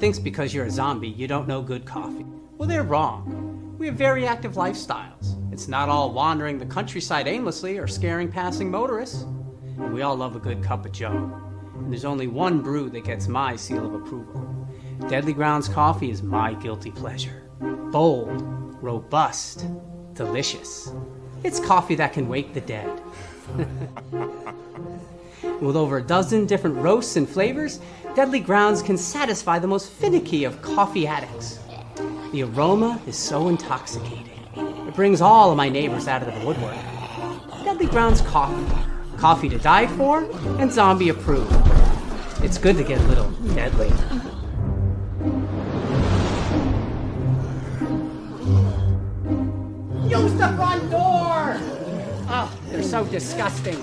thinks because you're a zombie, you don't know good coffee. Well, they're wrong. We have very active lifestyles. It's not all wandering the countryside aimlessly or scaring passing motorists. And we all love a good cup of joe. And there's only one brew that gets my seal of approval. Deadly Grounds coffee is my guilty pleasure. Bold, robust, delicious. It's coffee that can wake the dead. With over a dozen different roasts and flavors, Deadly Grounds can satisfy the most finicky of coffee addicts. The aroma is so intoxicating. It brings all of my neighbors out of the woodwork. Deadly Grounds coffee. Coffee to die for and zombie approved. It's good to get a little deadly. Use the front door! Oh, they're so disgusting.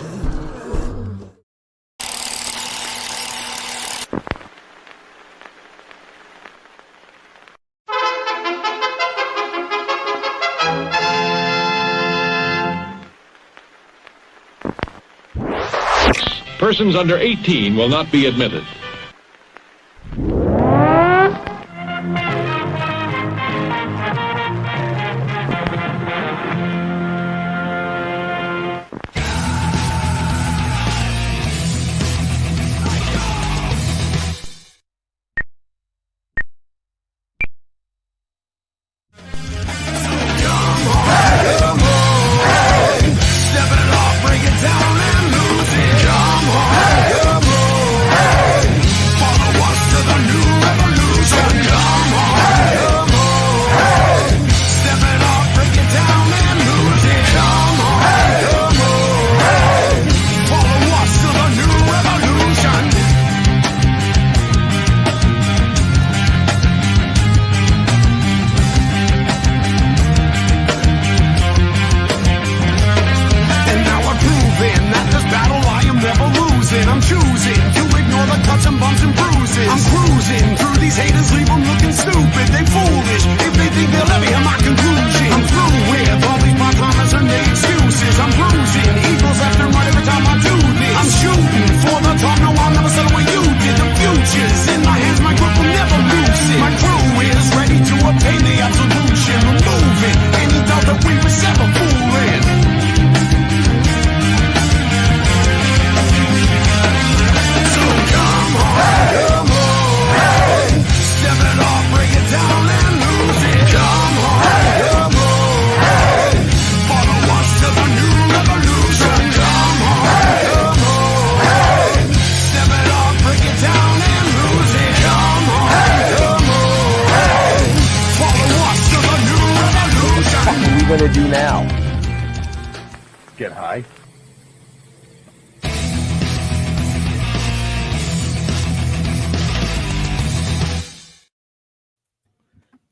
Persons under 18 will not be admitted.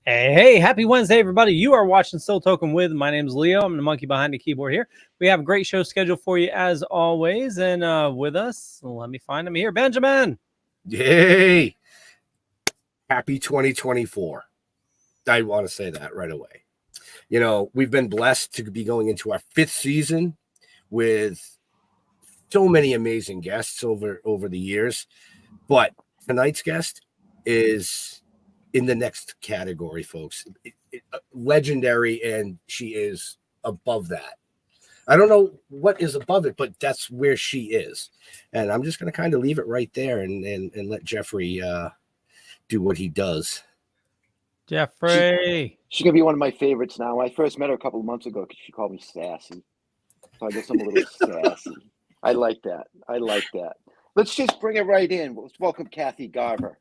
Hey, happy Wednesday, everybody. You are watching Still Toking with. My name's Leo. I'm the monkey behind the keyboard here. We have a great show scheduled for you as always. And with us, let me find him here. Benjamin. Yay. Happy 2024. I want to say that right away. You know, we've been blessed to be going into our 5th season with so many amazing guests over the years. But tonight's guest is in the next category, folks. Legendary, and she is above that. I don't know what is above it, but that's where she is. And I'm just going to kind of leave it right there and let Jeffrey do what he does. Jeffrey. She's going to be one of my favorites now. I first met her a couple of months ago because she called me sassy. So I guess I'm a little sassy. I like that. Let's just bring it right in. Let's welcome Kathy Garver.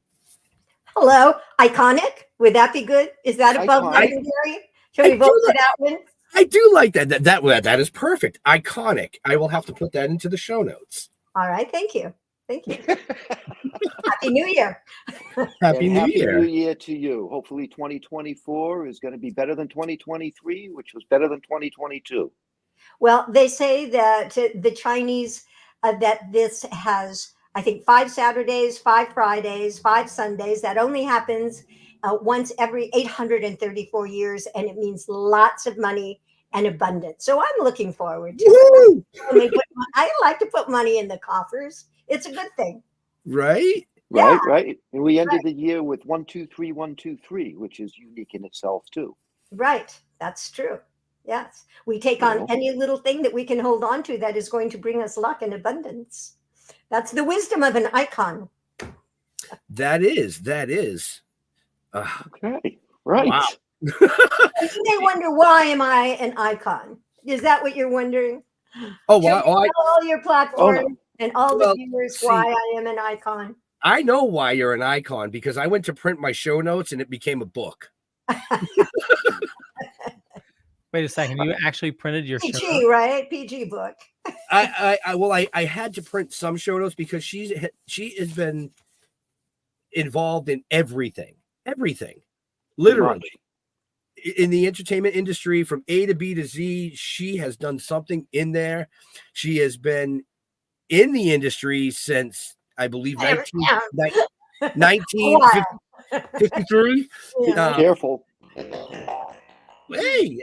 Hello, iconic. Would that be good? Is that above legendary? Should we vote for that one? I do like that. That is perfect. Iconic. I will have to put that into the show notes. All right. Thank you. Happy New Year. Happy New Year. New Year to you. Hopefully 2024 is going to be better than 2023, which was better than 2022. Well, they say that the Chinese, that this has, I think, 5 Saturdays, 5 Fridays, 5 Sundays. That only happens once every 834 years, and it means lots of money and abundance. So I'm looking forward to it. I like to put money in the coffers. It's a good thing. Right? Right, right. And we ended the year with 1, 2, 3, 1, 2, 3, which is unique in itself too. Right. That's true. Yes. We take You on know? any little thing that we can hold on to that is going to bring us luck and abundance. That's the wisdom of an icon. That is. Okay. Right. Wow. You may wonder, why am I an icon? Is that what you're wondering? Oh, Should wow. we tell all your platforms and all Well, the viewers see- why I am an icon? I know why you're an icon, because I went to print my show notes and it became a book. Wait a second. You actually printed your show? PG, right? PG book. I had to print some show notes because she has been involved in everything, literally in the entertainment industry from A to B to Z. She has done something in there. She has been in the industry since, I believe, 1953. Yeah. Careful. Hey,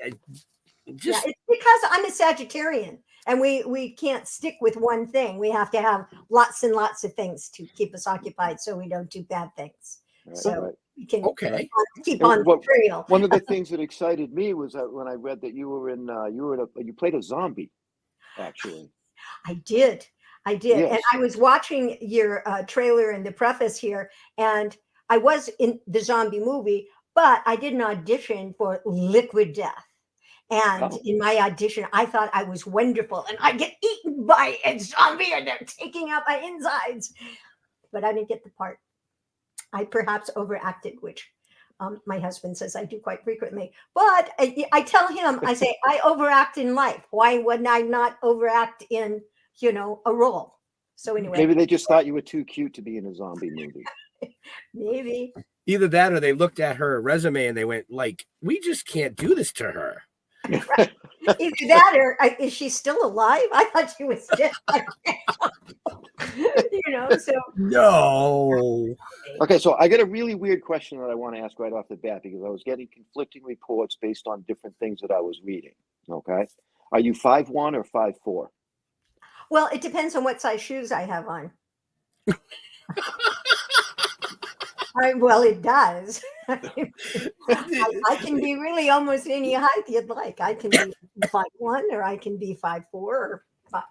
just It's because I'm a Sagittarian, and we can't stick with one thing. We have to have lots and lots of things to keep us occupied, so we don't do bad things. Right, So right. we can okay. keep And on the trail. One of the things that excited me was that when I read that you were in you played a zombie, actually. I did. And Yes. I was watching your trailer in the preface here, and I was in the zombie movie, but I did an audition for Liquid Death. And Oh. in my audition, I thought I was wonderful, and I get eaten by a zombie, and they're taking out my insides. But I didn't get the part. I perhaps overacted, which my husband says I do quite frequently. But I tell him, I say, I overact in life. Why wouldn't I not overact in, a role? So anyway, Maybe they just thought you were too cute to be in a zombie movie. maybe. Either that or they looked at her resume and they went, like, we just can't do this to her. Either that or is she still alive? I thought she was dead. So No. Okay, so I got a really weird question that I want to ask right off the bat because I was getting conflicting reports based on different things that I was reading. Okay. Are you 5'1" or 5'4"? well, it depends on what size shoes I have on. Well, it does. I can be really almost any height you'd like. I can be 5'1", or I can be 5'4", or 5'5",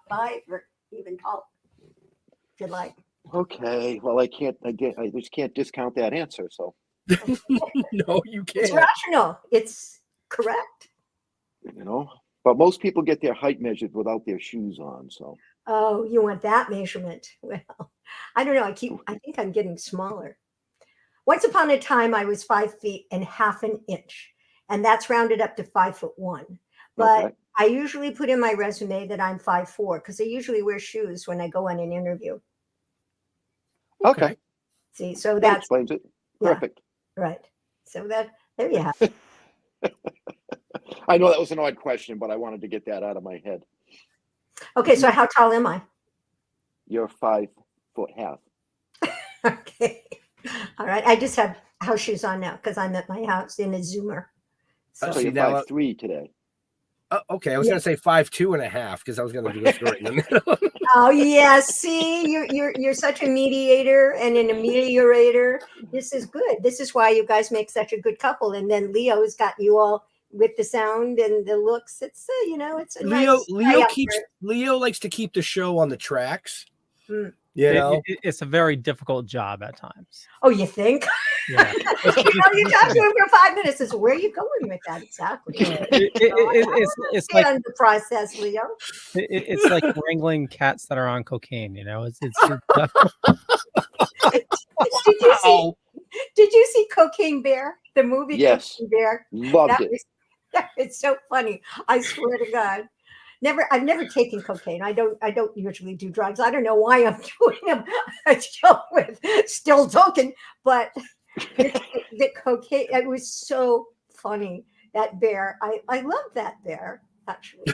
or even taller, if you'd like. Okay. Well, I just can't discount that answer. So No, you It's can't. rational. It's correct. but most people get their height measured without their shoes on. So Oh, you want that measurement? Well, I don't know. I think I'm getting smaller. Once upon a time, I was 5 feet and half an inch, and that's rounded up to 5'1". But okay. I usually put in my resume that I'm 5'4" because I usually wear shoes when I go on an interview. Okay. See, so That that's explains it. yeah. Perfect. right. So there you have it. I know that was an odd question, but I wanted to get that out of my head. Okay, so how tall am I? You're 5'1.5". Okay. All right. I just have house shoes on now because I'm at my house in a Zoomer. So, So See, you're now, 5'3" today. Okay, I was going to say 5'2.5" because I was going to do a story in the middle. oh yeah, see, you're such a mediator and an ameliorator. This is good. This is why you guys make such a good couple. And then Leo's got you all with the sound and the looks. It's it's a nice Leo likes to keep the show on the tracks. Hmm. It's a very difficult job at times. Oh, you think? Yeah. You talk to him for 5 minutes. It's where are you going with that exactly? It's like the process, Leo. It's like wrangling cats that are on cocaine. It's Did you see Cocaine Bear, the movie? Yes. Cocaine Bear. Loved it. It's so funny. I swear to God. I've never taken cocaine. I don't usually do drugs. I don't know why I'm doing a show with Still Toking, but the cocaine, it was so funny. That bear. I love that bear, actually.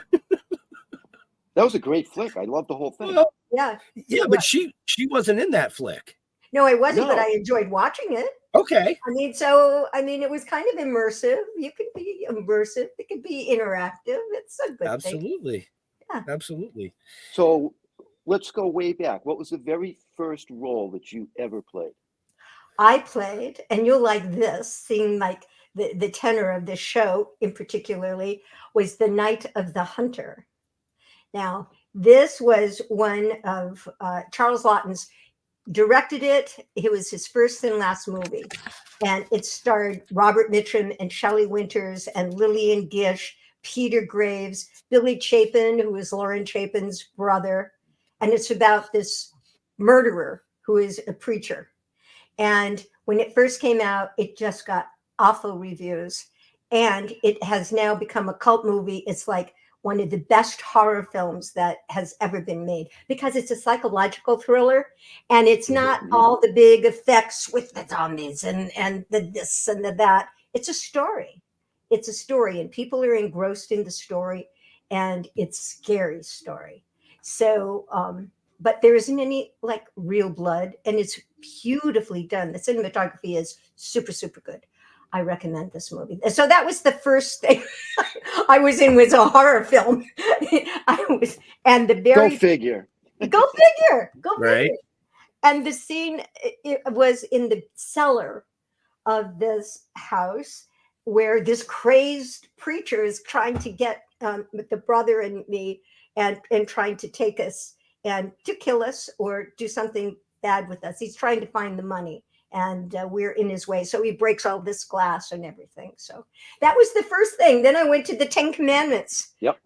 That was a great flick. I loved the whole thing. Well, Yeah. yeah, but she wasn't in that flick. No, I wasn't, No. but I enjoyed watching it. Okay. It was kind of immersive. You could be immersive. It could be interactive. It's a good thing. Absolutely. Yeah. Absolutely. So let's go way back. What was the very first role that you ever played? I played, and you'll like this, seeing like the tenor of this show in particularly, was The Night of the Hunter. Now, this was one of Charles Laughton's, directed it. It was his first and last movie. And it starred Robert Mitchum and Shelley Winters and Lillian Gish, Peter Graves, Billy Chapin, who was Lauren Chapin's brother. And it's about this murderer who is a preacher. And when it first came out, it just got awful reviews. And it has now become a cult movie. It's like one of the best horror films that has ever been made, because it's a psychological thriller, and it's not all the big effects with the zombies and the this and the that. It's a story. It's a story, and people are engrossed in the story, and it's a scary story. So, but there isn't any like real blood, and it's beautifully done. The cinematography is super, super good. I recommend this movie. So that was the first thing I was in, was a horror film. And the very Go figure. Go figure. Right. And the scene, it was in the cellar of this house where this crazed preacher is trying to get the brother and me and trying to take us and to kill us or do something bad with us. He's trying to find the money. And we're in his way. So he breaks all this glass and everything. So that was the first thing. Then I went to the 10 Commandments. Yep.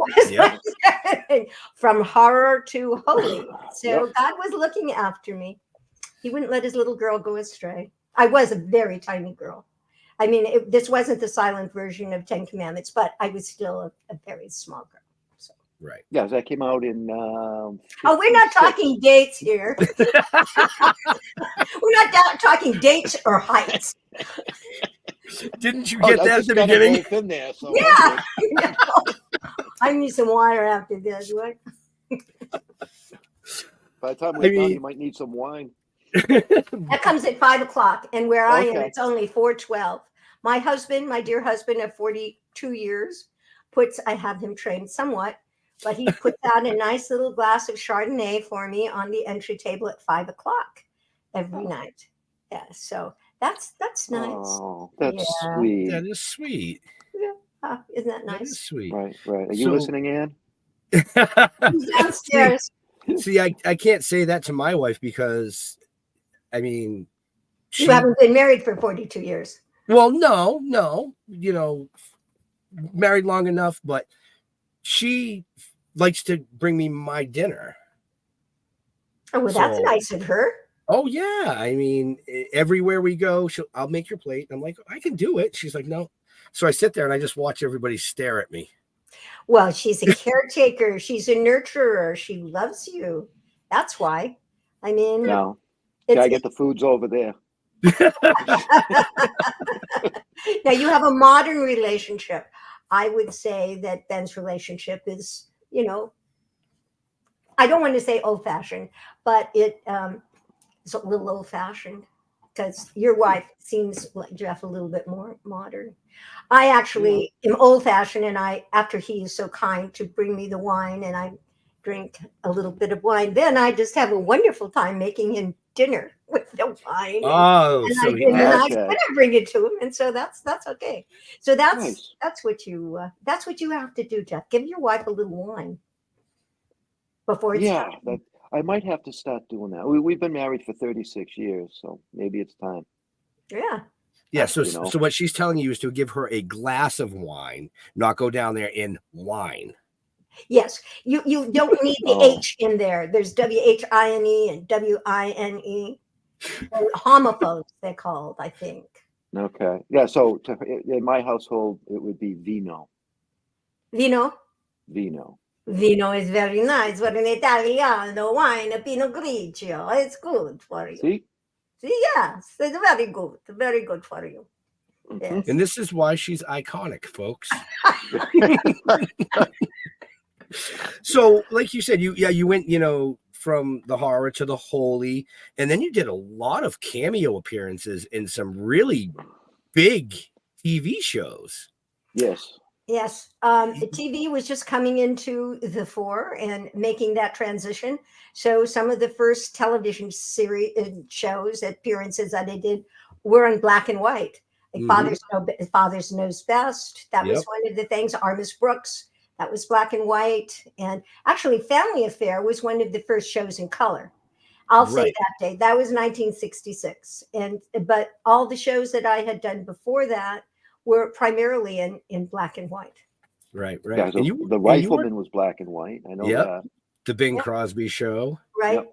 From horror to holy. So Yep. God was looking after me. He wouldn't let his little girl go astray. I was a very tiny girl. I mean, this wasn't the silent version of 10 Commandments, but I was still a very small girl. So. Right. Yeah, that came out in. Oh, we're not talking dates here. We're not talking dates or heights. Didn't you get that at the beginning? In there, so Yeah. I need some water after this. What? By the time we're done, you might need some wine. That comes at 5:00, and where I am, Okay. it's only 4:12. My husband, my dear husband of 42 years, I have him trained somewhat, but he puts out a nice little glass of Chardonnay for me on the entry table at 5:00 every night. Yeah, so that's nice. Oh, that's Yeah. sweet. That is sweet. Isn't that That is nice? sweet. Right. Are you So- listening, Ann? He's downstairs. See, I can't say that to my wife because, I mean, You haven't been married for 42 years. well, no, married long enough, but she likes to bring me my dinner. Oh, well, that's So- nice of her. Oh yeah, I mean, everywhere we go, I'll make your plate. I'm like, I can do it. She's like, no. So I sit there and I just watch everybody stare at me. Well, she's a caretaker. She's a nurturer. She loves you. That's why. I mean, No. it's, I get the foods over there. now you have a modern relationship. I would say that Ben's relationship is, I don't want to say old-fashioned, but it's a little old-fashioned because your wife seems like Jeff a little bit more modern. I actually am old-fashioned, and after he is so kind to bring me the wine and I drink a little bit of wine, then I just have a wonderful time making him dinner with the wine. Oh, and so I bring it to him, and so that's okay. So Nice. that's what you have to do, Jeff. Give your wife a little wine before it's Yeah, time. I might have to start doing that. We've been married for 36 years, so maybe it's time. Yeah. yeah. So You know. so what she's telling you is to give her a glass of wine, not go down there in wine. Yes, you don't need the Oh. H in there. There's WHINE and WINE. Homophobes, they're called, I think. Okay. Yeah, so in my household, it would be vino. Vino. Vino. Vino is very nice. For an Italiano, wine, a Pinot Grigio. It's good for you. See? See, yes, it's very good for you. Yes. And this is why she's iconic, folks. So, like you said, you went, from the horror to the holy, and then you did a lot of cameo appearances in some really big TV shows. Yes. Yes. TV was just coming into the fore and making that transition. So some of the first television series shows, appearances that I did were in black and white. Like Father's Knows Best. That was Yep. one of the things. Armis Brooks. That was black and white. And actually, Family Affair was one of the first shows in color. I'll say Right. that date. That was 1966. But all the shows that I had done before that were primarily in black and white. Right. Yeah, so And the you were, Rifleman was black and white. I know Yep. that. the Bing Yep. Crosby show, Right.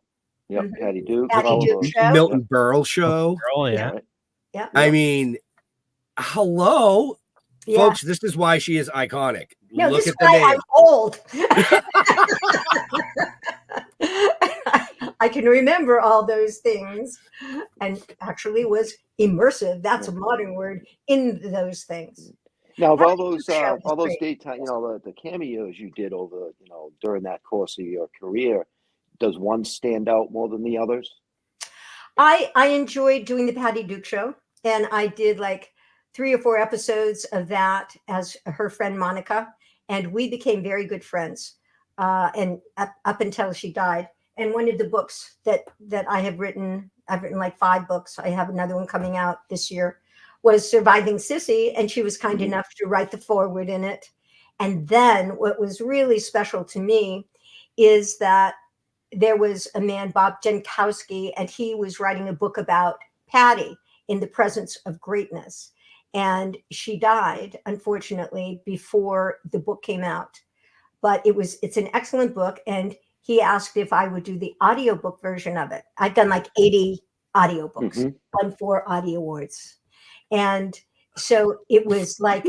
Yep, Mhm. Patty Duke. Patty all of Duke those. show. Milton Berle show. Girl, yeah. Right. Yeah. I mean, hello, Yeah. folks. This is why she is iconic. No, Look this at is the why name. I'm old. I can remember all those things and actually was immersive. That's a modern word in those things. Now, of Patty all those Duke show was great. daytime, the cameos you did over, during that course of your career, does one stand out more than the others? I enjoyed doing the Patty Duke show, and I did like 3 or 4 episodes of that as her friend Monica, and we became very good friends. And up until she died. And one of the books that I've written like 5 books. I have another one coming out this year. Was Surviving Cissy, and she was kind Mhm. enough to write the foreword in it. And then what was really special to me is that there was a man, Bob Jankowski, and he was writing a book about Patty in the presence of greatness. And she died, unfortunately, before the book came out. But it's an excellent book. And he asked if I would do the audiobook version of it. I've done like 80 audiobooks, Mhm. won 4 Audie Awards. And so it was like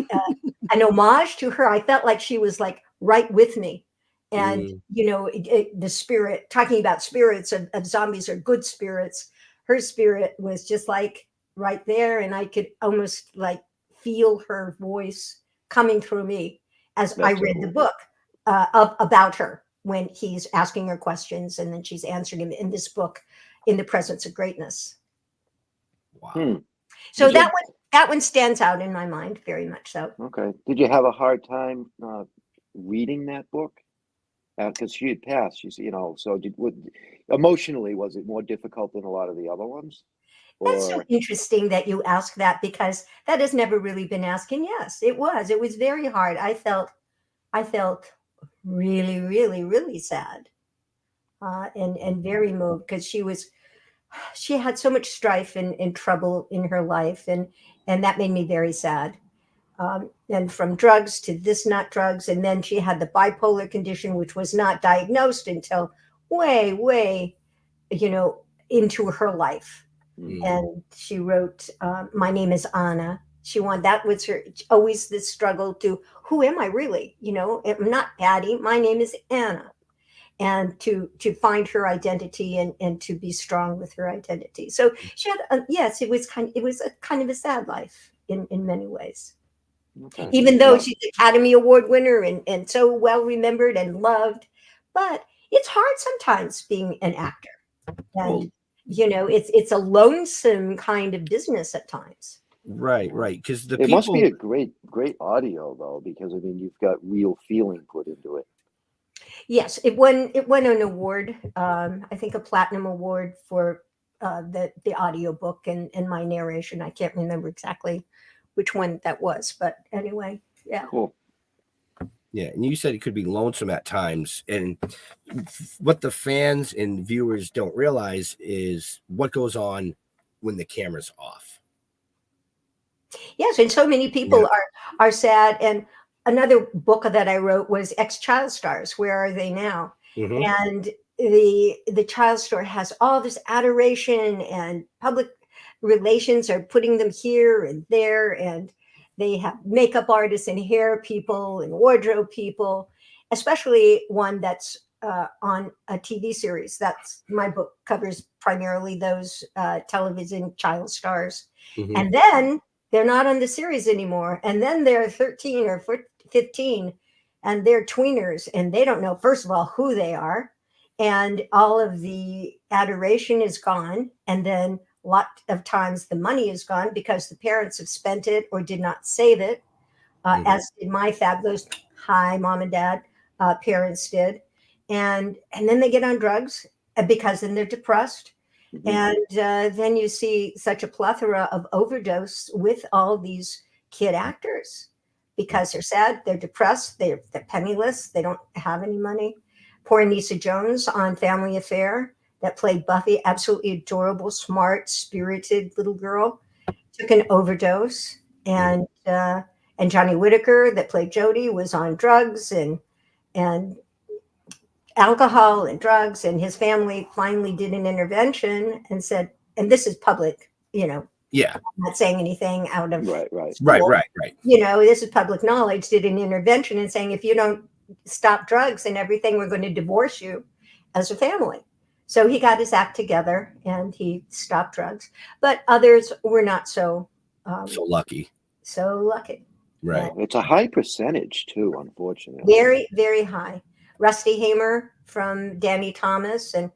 an homage to her. I felt like she was like right with me. And, the spirit, talking about spirits of zombies or good spirits, her spirit was just like right there. And I could almost like feel her voice coming through me as I That's read the cool. book about her when he's asking her questions and then she's answering him in this book, In the Presence of Greatness. Wow. Hmm. So Did you- that one stands out in my mind very much so. Okay. Did you have a hard time reading that book? Because she had passed, so emotionally, was it more difficult than a lot of the other ones? That's so Or interesting that you ask that, because that has never really been asked. And yes, it was very hard. I felt really, really, really sad and very moved, because she had so much strife and trouble in her life, and that made me very sad. And from drugs to this, not drugs, and then she had the bipolar condition, which was not diagnosed until way, way, into her life. Mm. And she wrote, "My name is Anna." That was her always this struggle to, who am I really? I'm not Patty. My name is Anna. And to find her identity and to be strong with her identity. So she had, yes, it was a kind of a sad life in many ways. Okay. Even though Yeah. she's Academy Award winner and so well remembered and loved, but it's hard sometimes being an actor. And it's a lonesome kind of business at times. Right. Because the It people. must be a great audio though, because you've got real feeling put into it. Yes, it won an award, I think a platinum award for the audiobook and my narration. I can't remember exactly which one that was, but anyway, yeah. Cool. Yeah, and you said it could be lonesome at times. And what the fans and viewers don't realize is what goes on when the camera's off. Yes, and so many people are sad. And another book that I wrote was Ex-Child Stars. Where are they now? Mhm. And the child star has all this adoration, and public relations are putting them here and there, and they have makeup artists and hair people and wardrobe people, especially one that's on a TV series. That's my book covers primarily those television child stars. Mhm. And then they're not on the series anymore. And then they're 13 or 15 and they're tweeners, and they don't know, first of all, who they are. And all of the adoration is gone. And then a lot of times the money is gone because the parents have spent it or did not save it. as did my fabulous mom and dad parents did, and then they get on drugs because then they're depressed, and then you see such a plethora of overdose with all these kid actors because they're sad, they're depressed, they're penniless, they don't have any money. Poor Anissa Jones on Family Affair that played Buffy, absolutely adorable, smart, spirited little girl, took an overdose, and Johnny Whitaker that played Jody was on drugs and alcohol and drugs, and his family finally did an intervention and said, and this is public, I'm not saying anything out of right. This is public knowledge, did an intervention and saying, if you don't stop drugs and everything, we're going to divorce you as a family. So he got his act together and he stopped drugs, but others were not so lucky. Right. It's a high percentage too, unfortunately. Very, very high. Rusty Hamer from Danny Thomas, and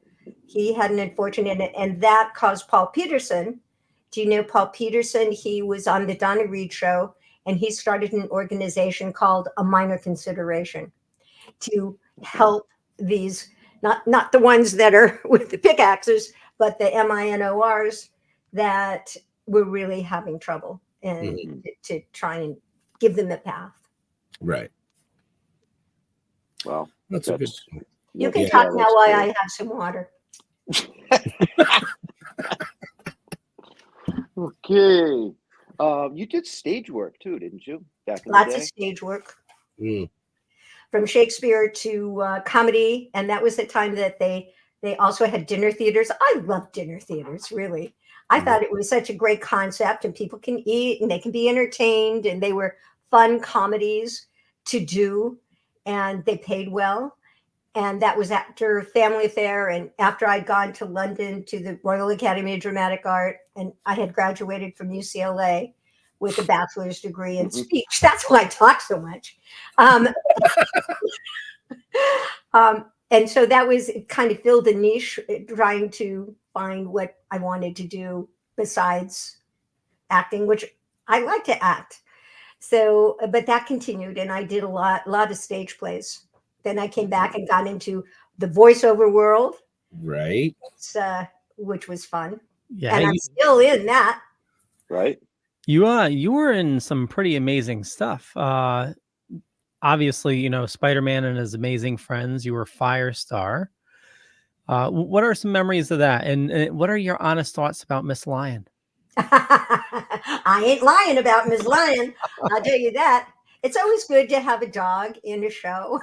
he had an unfortunate, and that caused Paul Peterson. Do you know Paul Peterson? He was on the Donna Reed show, and he started an organization called A Minor Consideration to help these, not the ones that are with the pickaxes, but the MINORs that were really having trouble, and to try and give them a path. Right. Well, that's a good. You can talk now while I have some water. Okay. You did stage work too, didn't you? Back in Lots the day? of stage work. From Shakespeare to comedy, and that was the time that they also had dinner theaters. I love dinner theaters, really. I thought it was such a great concept, and people can eat and they can be entertained, and they were fun comedies to do, and they paid well. And that was after Family Affair and after I'd gone to London to the Royal Academy of Dramatic Art, and I had graduated from UCLA with a bachelor's degree in speech. That's why I talk so much. And so that was kind of filled a niche, trying to find what I wanted to do besides acting, which I like to act. So, but that continued, and I did a lot of stage plays. Then I came back and got into the voiceover world, right? Which was fun. Yeah, and I'm still in that. Right. You were in some pretty amazing stuff. Obviously, Spider-Man and His Amazing Friends. You were Firestar. What are some memories of that? And what are your honest thoughts about Miss Lion? I ain't lying about Miss Lion. I'll tell you that. It's always good to have a dog in a show,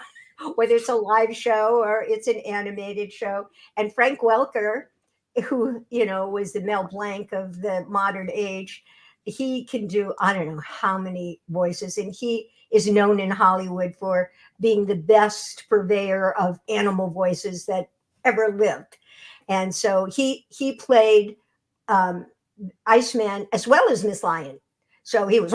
whether it's a live show or it's an animated show. And Frank Welker, who, was the Mel Blanc of the modern age, he can do, I don't know how many voices. And he is known in Hollywood for being the best purveyor of animal voices that ever lived. And so he played Iceman as well as Miss Lion. So he was,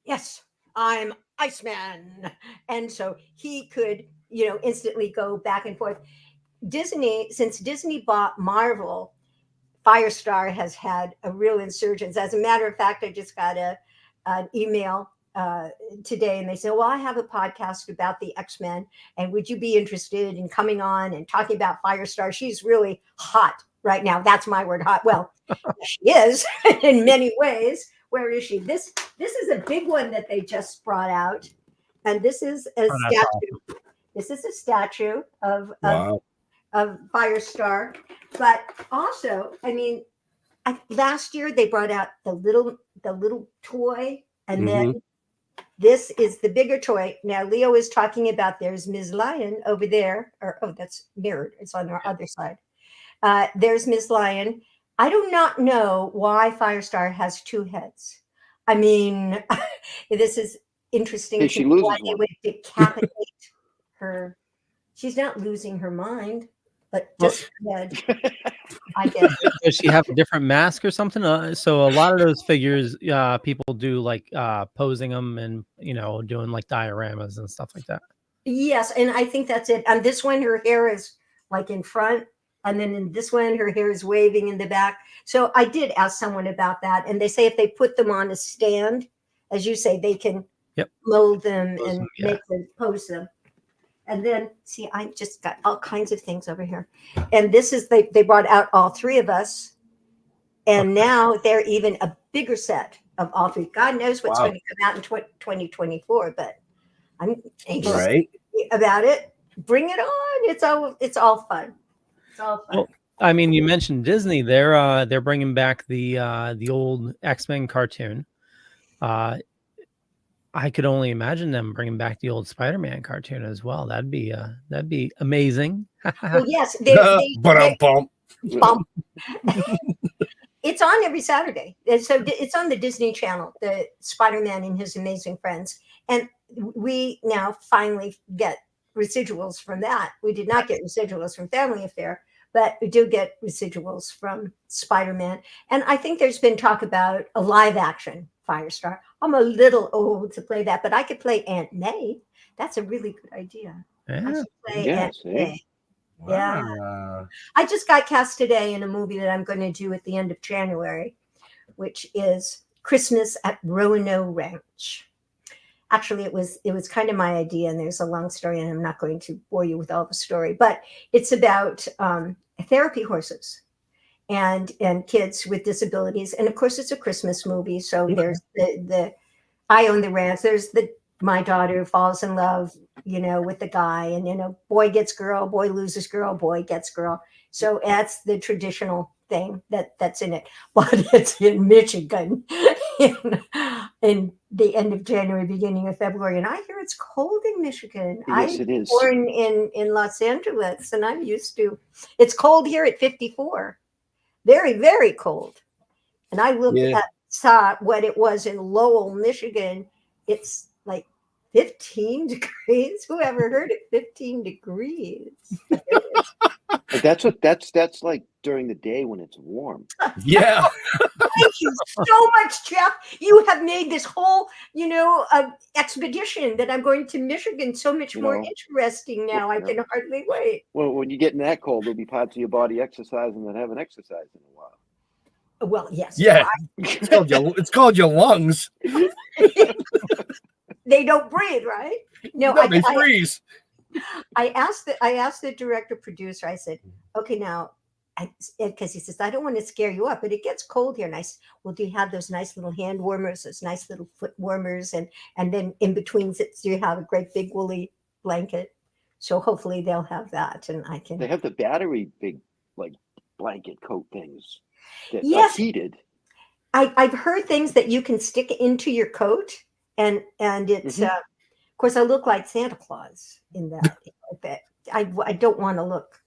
yes, I'm Iceman. And so he could, instantly go back and forth. Since Disney bought Marvel, Firestar has had a real insurgence. As a matter of fact, I just got an email today, and they said, well, I have a podcast about the X-Men, and would you be interested in coming on and talking about Firestar? She's really hot right now. That's my word, hot. Well, she is in many ways. Where is she? This is a big one that they just brought out, and this is a statue. This is a statue of Firestar. But also, last year they brought out the little toy, and then this is the bigger toy. Now Leo is talking about there's Ms. Lion over there, that's mirrored. It's on our other side. There's Ms. Lion. I do not know why Firestar has two heads. This is interesting. Hey, she loses why one. they would decapitate her. She's not losing her mind, but just her head. I guess. Does she have a different mask or something? So a lot of those figures, people do like posing them and doing like dioramas and stuff like that. Yes, and I think that's it. And this one, her hair is like in front, And then in this one, her hair is waving in the back. So I did ask someone about that. And they say if they put them on a stand, as you say, they can mold them Pose and them, yeah. make them, pose them. And then, see, I just got all kinds of things over here. And this is, they brought out all three of us. And now they're even a bigger set of all three. God knows what's Wow. going to come out in 2024, but I'm anxious Right. about it. Bring it on. It's all fun. It's all fun. Well, I mean, you mentioned Disney. They're bringing back the old X-Men cartoon. I could only imagine them bringing back the old Spider-Man cartoon as well. That'd be amazing. Well, yes, Bump. bump. It's on every Saturday. And so it's on the Disney Channel, the Spider-Man and His Amazing Friends. And we now finally get residuals from that. We did not get residuals from Family Affair, but we do get residuals from Spider-Man. And I think there's been talk about a live action Firestar. I'm a little old to play that, but I could play Aunt May. That's a really good idea. I Yeah. should play Yeah, Aunt see? May. Yeah. Wow. I just got cast today in a movie that I'm going to do at the end of January, which is Christmas at Roanoke Ranch. Actually, it was kind of my idea, and there's a long story, and I'm not going to bore you with all the story, but it's about therapy horses and kids with disabilities. And of course, it's a Christmas movie. So there's the I own the ranch. There's my daughter falls in love, with the guy, and boy gets girl, boy loses girl, boy gets girl. So that's the traditional thing that's in it. But it's in Michigan in the end of January, beginning of February, and I hear it's cold in Michigan. Yes, I'm it is. born in Los Angeles, and I'm used to it's cold here at 54. Very, very cold. And I saw what it was in Lowell, Michigan. It's like 15 degrees. Who ever heard of 15 degrees? But that's like during the day when it's warm. Yeah. Thank you so much, Jeff. You have made this whole, expedition that I'm going to Michigan so much more interesting now. I can hardly wait. Well, when you get in that cold, there'll be parts of your body exercising that haven't exercised in a while. Well, yes. Yeah. It's called your lungs. They don't breathe, right? No, They freeze. I asked the director producer. I said, "Okay, now," because he says, "I don't want to scare you up, but it gets cold here." And I said, "Well, do you have those nice little hand warmers, those nice little foot warmers, and then in between sits you have a great big woolly blanket?" So hopefully they'll have that, and I can. They have the battery big like blanket coat things that Yes. are heated. I've heard things that you can stick into your coat, and it's. Mhm. Of course, I look like Santa Claus in that. But I don't want to look.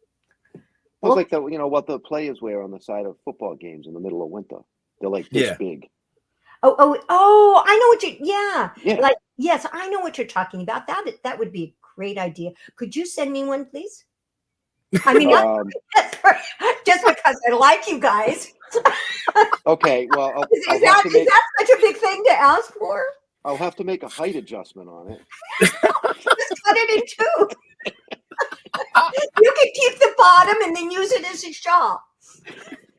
Well, like what the players wear on the side of football games in the middle of winter. They're like this big. Oh! I know what you. Yeah. Yeah. Like yes, I know what you're talking about. That would be a great idea. Could you send me one, please? I mean, just because I like you guys. Okay. Well, Is that such a big thing to ask for? I'll have to make a height adjustment on it. Just cut it in two. You can keep the bottom and then use it as a shawl,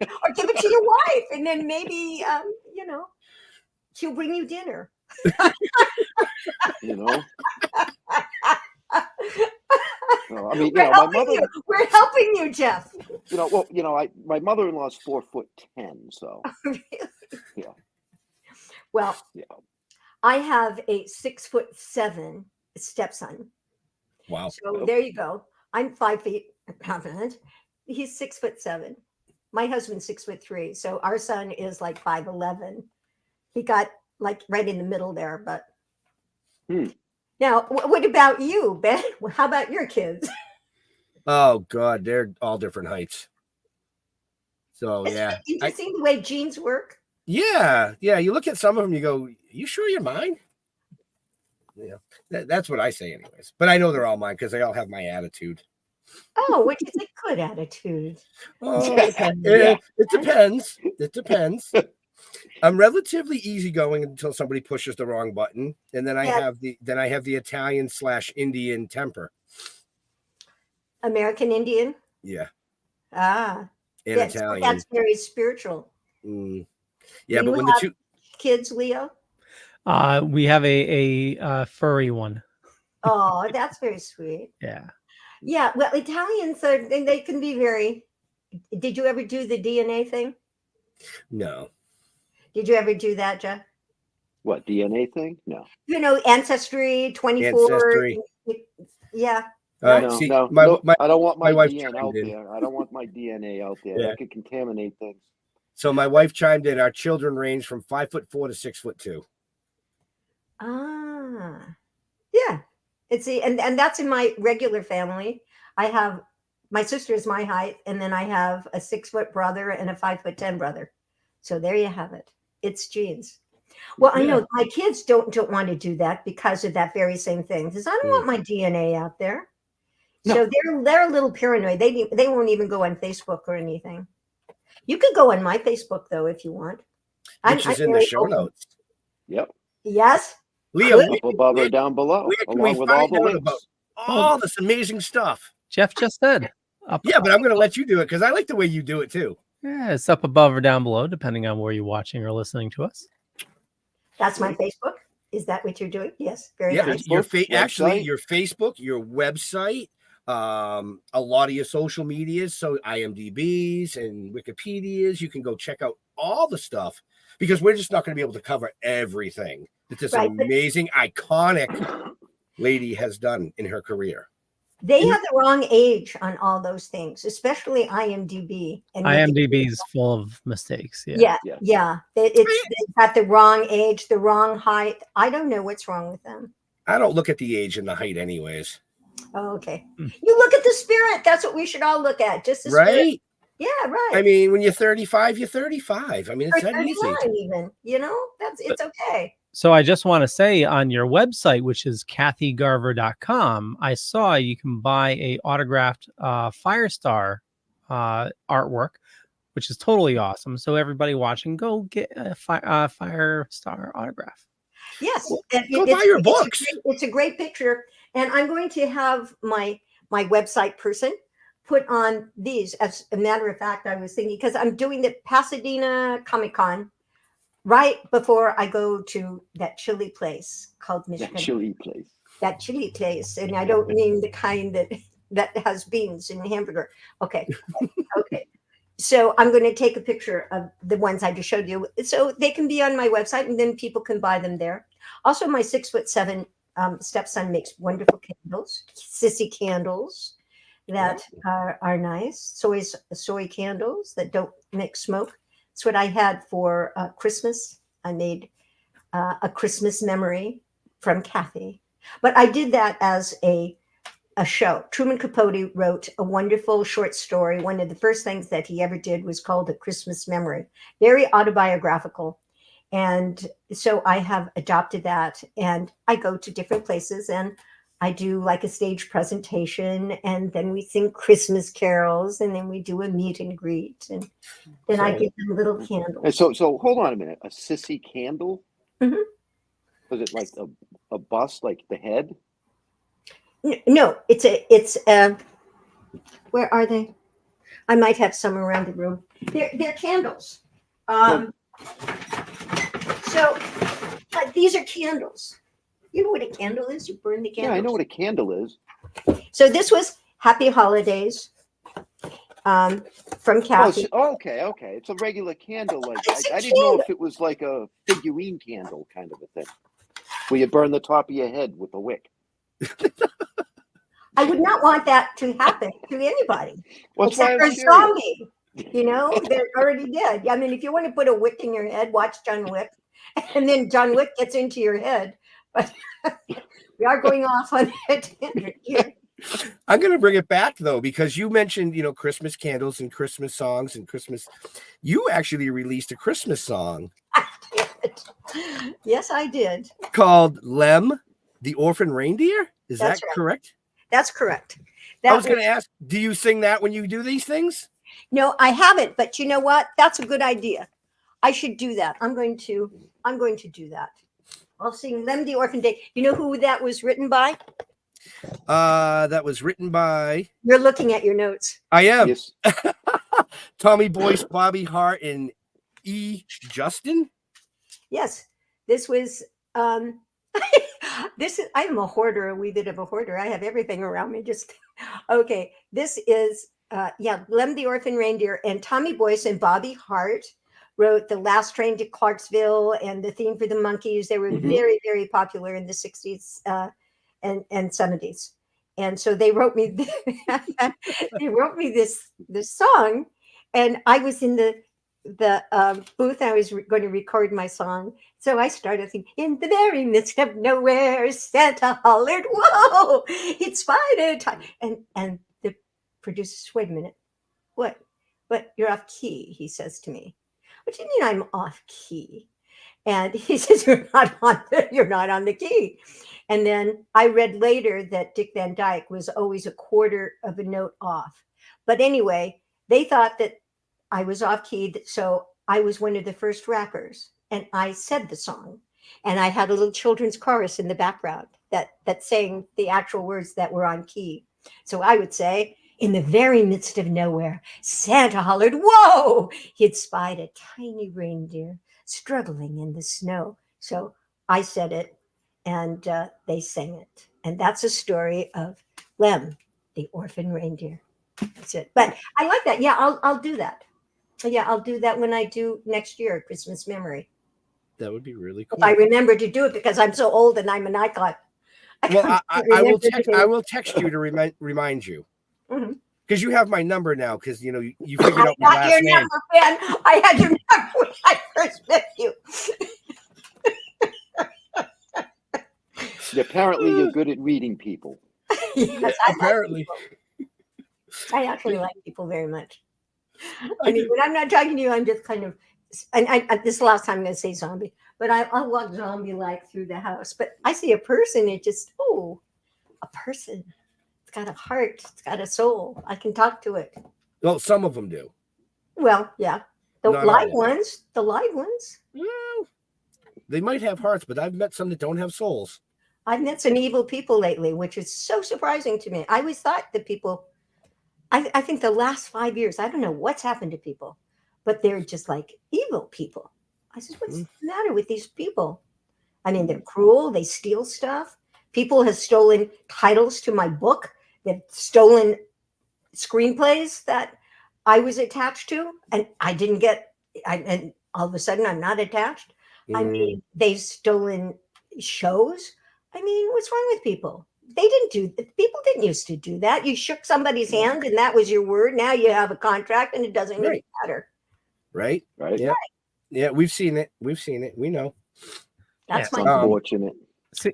or give it to your wife, and then maybe she'll bring you dinner. I mean, we're helping you, Jeff. My mother-in-law's 4'10", so Really? yeah. Well, yeah. I have a 6'7" stepson. Wow. So there you go. I'm 5 feet confident. He's 6'7". My husband's 6'3". So our son is like 5'11". He got like right in the middle there, but now what about you, Ben? How about your kids? Oh God, they're all different heights. So yeah. Interesting the way genes work. Yeah. You look at some of them, you go, "You sure you're mine?" Yeah, that's what I say, anyways. But I know they're all mine because they all have my attitude. Oh, which is a good attitude. Oh, it depends. It depends. I'm relatively easygoing until somebody pushes the wrong button, and then I have the Italian/Indian temper. American Indian. Yeah. Ah, in that's, Italian. that's very spiritual. Mm. Yeah, Do but you when the have two, kids, Leo? We have a furry one. Oh, that's very sweet. Yeah. Yeah, well, Italians are they can be very. Did you ever do the DNA thing? no, Did you ever do that, Jeff? What, DNA thing? No. You know, Ancestry 24. Ancestry. Yeah. All No? right, see, No, my, no, my I don't want my my wife DNA chimed out in. there. I don't want my DNA out there. Yeah. That could contaminate things. So my wife chimed in. Our children range from 5'4" to 6'2". Ah, yeah. It's and that's in my regular family. I have my sister is my height, and then I have a 6-foot brother and a 5'10" brother. So there you have it. It's genes. Well, I know my kids don't want to do that because of that very same thing. Because I don't want my DNA out there. No. So they're a little paranoid. They won't even go on Facebook or anything. You could go on my Facebook though if you want. Which is in the very show open. notes. Yes. Leo, Good. Up above or down below, where can along we with all find the out links. about all this amazing stuff? Jeff just said. Up, Yeah, but I'm going to let you do it because I like the way you do it too. yeah, it's up above or down below, depending on where you're watching or listening to us. That's my Facebook. Is that what you're doing? Yes. Very Yeah, nice. your Facebook, actually website. your Facebook, your website, a lot of your social medias, so IMDb's and Wikipedia's. You can go check out all the stuff because we're just not going to be able to cover everything that this Right, but- amazing, iconic lady has done in her career. They have the wrong age on all those things, especially IMDb. And IMDb is full of mistakes. Yeah. Yeah. They've got the wrong age, the wrong height. I don't know what's wrong with them. I don't look at the age and the height anyways. Oh, okay. You look at the spirit. That's what we should all look at. Just the spirit. Right? Yeah, right. I mean, when you're 35, you're 35. I mean, it's Or that easy. 39 even, it's okay. So I just want to say on your website, which is kathygarver.com, I saw you can buy a autographed Firestar artwork, which is totally awesome. So everybody watching, go get a Firestar autograph. Yes. Go buy your books. It's a great picture. And I'm going to have my website person put on these. As a matter of fact, I was thinking, because I'm doing the Pasadena Comic-Con right before I go to that chili place called Michigan. That chili place. And I don't mean the kind that has beans in the hamburger. Okay. Okay. So I'm going to take a picture of the ones I just showed you so they can be on my website and then people can buy them there. Also, my 6'7" stepson makes wonderful candles, Cissy candles that are nice. Soy candles that don't make smoke. It's what I had for Christmas. I made a Christmas memory from Kathy, but I did that as a show. Truman Capote wrote a wonderful short story. One of the first things that he ever did was called A Christmas Memory, very autobiographical. And so I have adopted that, and I go to different places and I do like a stage presentation, and then we sing Christmas carols, and then we do a meet and greet, and then I give them little candles. So hold on a minute. A Cissy candle? Mhm. Was it like a bust, like the head? No, it's where are they? I might have some around the room. They're candles. So these are candles. You know what a candle is? You burn the candle. Yeah, I know what a candle is. So this was Happy Holidays from Kathy. Okay. It's a regular candle. Like It's a I didn't know candle. if it was like a figurine candle kind of a thing, where you burn the top of your head with a wick. I would not want that to happen to anybody. Well, that's why Except I for was curious. zombie. They're already dead. I mean, if you want to put a wick in your head, watch John Wick, and then John Wick gets into your head. But we are going off on a tangent here. I'm going to bring it back though, because you mentioned, Christmas candles and Christmas songs and Christmas. You actually released a Christmas song Yes, I did. called Lem, the Orphan Reindeer. Is That's that right. correct? That's correct. I was going to ask, do you sing that when you do these things? No, I haven't. But you know what? That's a good idea. I should do that. I'm going to do that. I'll sing Lem the Orphan Day. You know who that was written by? That was written by. You're looking at your notes. I am. Yes. Tommy Boyce, Bobby Hart, and E. Justin. Yes, this was. This is. I am a hoarder, a wee bit of a hoarder. I have everything around me. Just okay. This is. Lem the Orphan Reindeer, and Tommy Boyce and Bobby Hart wrote The Last Train to Clarksville and the theme for the Monkees. They were very, very popular in the 60s and 70s. And so they wrote me this song, and I was in the booth. I was going to record my song. So I started thinking, in the very midst of nowhere, Santa hollered, whoa, it's spider time. And the producer says, wait a minute, what, you're off key, he says to me. What do you mean I'm off key? And he says, you're not on the key. And then I read later that Dick Van Dyke was always a quarter of a note off. But anyway, they thought that I was off key. So I was one of the first rappers, and I said the song. And I had a little children's chorus in the background that sang the actual words that were on key. So I would say, in the very midst of nowhere, Santa hollered, whoa! He'd spied a tiny reindeer struggling in the snow. So I said it, and they sang it. And that's a story of Lem, the orphan reindeer. That's it. But I like that. Yeah, I'll do that. Yeah, I'll do that when I do next year, Christmas Memory. That would be really cool. If I remember to do it, because I'm so old and I'm an icon. Well, I will text you to remind you. Because you have my number now, because you figured out my last name. Number, Ben. I had your number when I first met you. Apparently, you're good at reading people. Yes, apparently. I actually like people very much. I mean, when I'm not talking to you, I'm just kind of. And this is the last time I'm going to say zombie, but I'll walk zombie-like through the house. But I see a person, a person. It's got a heart. It's got a soul. I can talk to it. Well, some of them do. Well, yeah. The live ones. Well, they might have hearts, but I've met some that don't have souls. I've met some evil people lately, which is so surprising to me. I always thought that people, I think the last 5 years, I don't know what's happened to people, but they're just like evil people. I said, what's the matter with these people? I mean, they're cruel. They steal stuff. People have stolen titles to my book. They've stolen screenplays that I was attached to, and I didn't get, and all of a sudden I'm not attached. I mean, they've stolen shows. I mean, what's wrong with people? People didn't used to do that. You shook somebody's hand and that was your word. Now you have a contract and it doesn't really matter. Right. Yeah. Right. Yeah. We've seen it. We know. That's my unfortunate.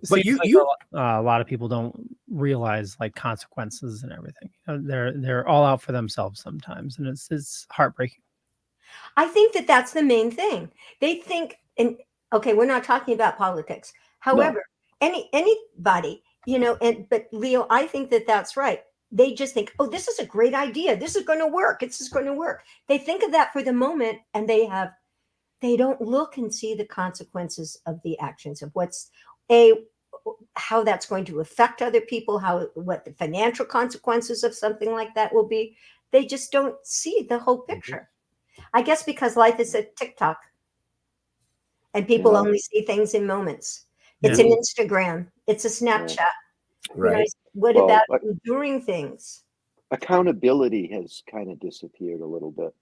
But a lot of people don't realize like consequences and everything. They're all out for themselves sometimes, and it's heartbreaking. I think that's the main thing. They think, and okay, we're not talking about politics. However, anybody, but Leo, I think that's right. They just think, oh, this is a great idea. This is going to work. This is going to work. They think of that for the moment, and they don't look and see the consequences of the actions of how that's going to affect other people, what the financial consequences of something like that will be. They just don't see the whole picture. I guess because life is a TikTok and people only see things in moments. It's an Instagram. It's a Snapchat. Right. What about enduring things? Accountability has kind of disappeared a little bit.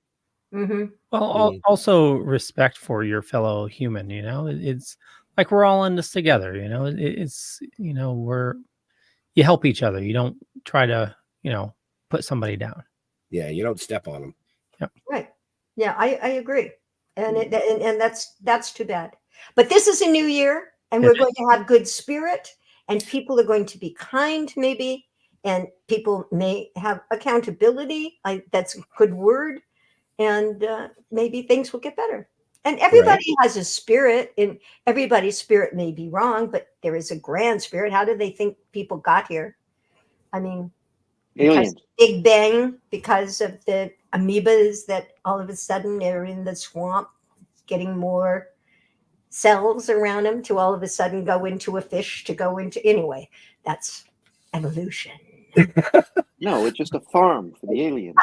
Mm-hmm. Well, also respect for your fellow human, it's like we're all in this together, it's, you help each other. You don't try to, put somebody down. Yeah. You don't step on them. Yep. Right. Yeah, I agree. And and that's too bad. But this is a new year and we're going to have good spirit and people are going to be kind maybe, and people may have accountability. That's a good word. And maybe things will get better. And everybody has a spirit, and everybody's spirit may be wrong, but there is a grand spirit. How do they think people got here? I mean, aliens. Big Bang, because of the amoebas that all of a sudden they're in the swamp, getting more cells around them to all of a sudden go into a fish, to go into, anyway, that's evolution. No, it's just a farm for the aliens.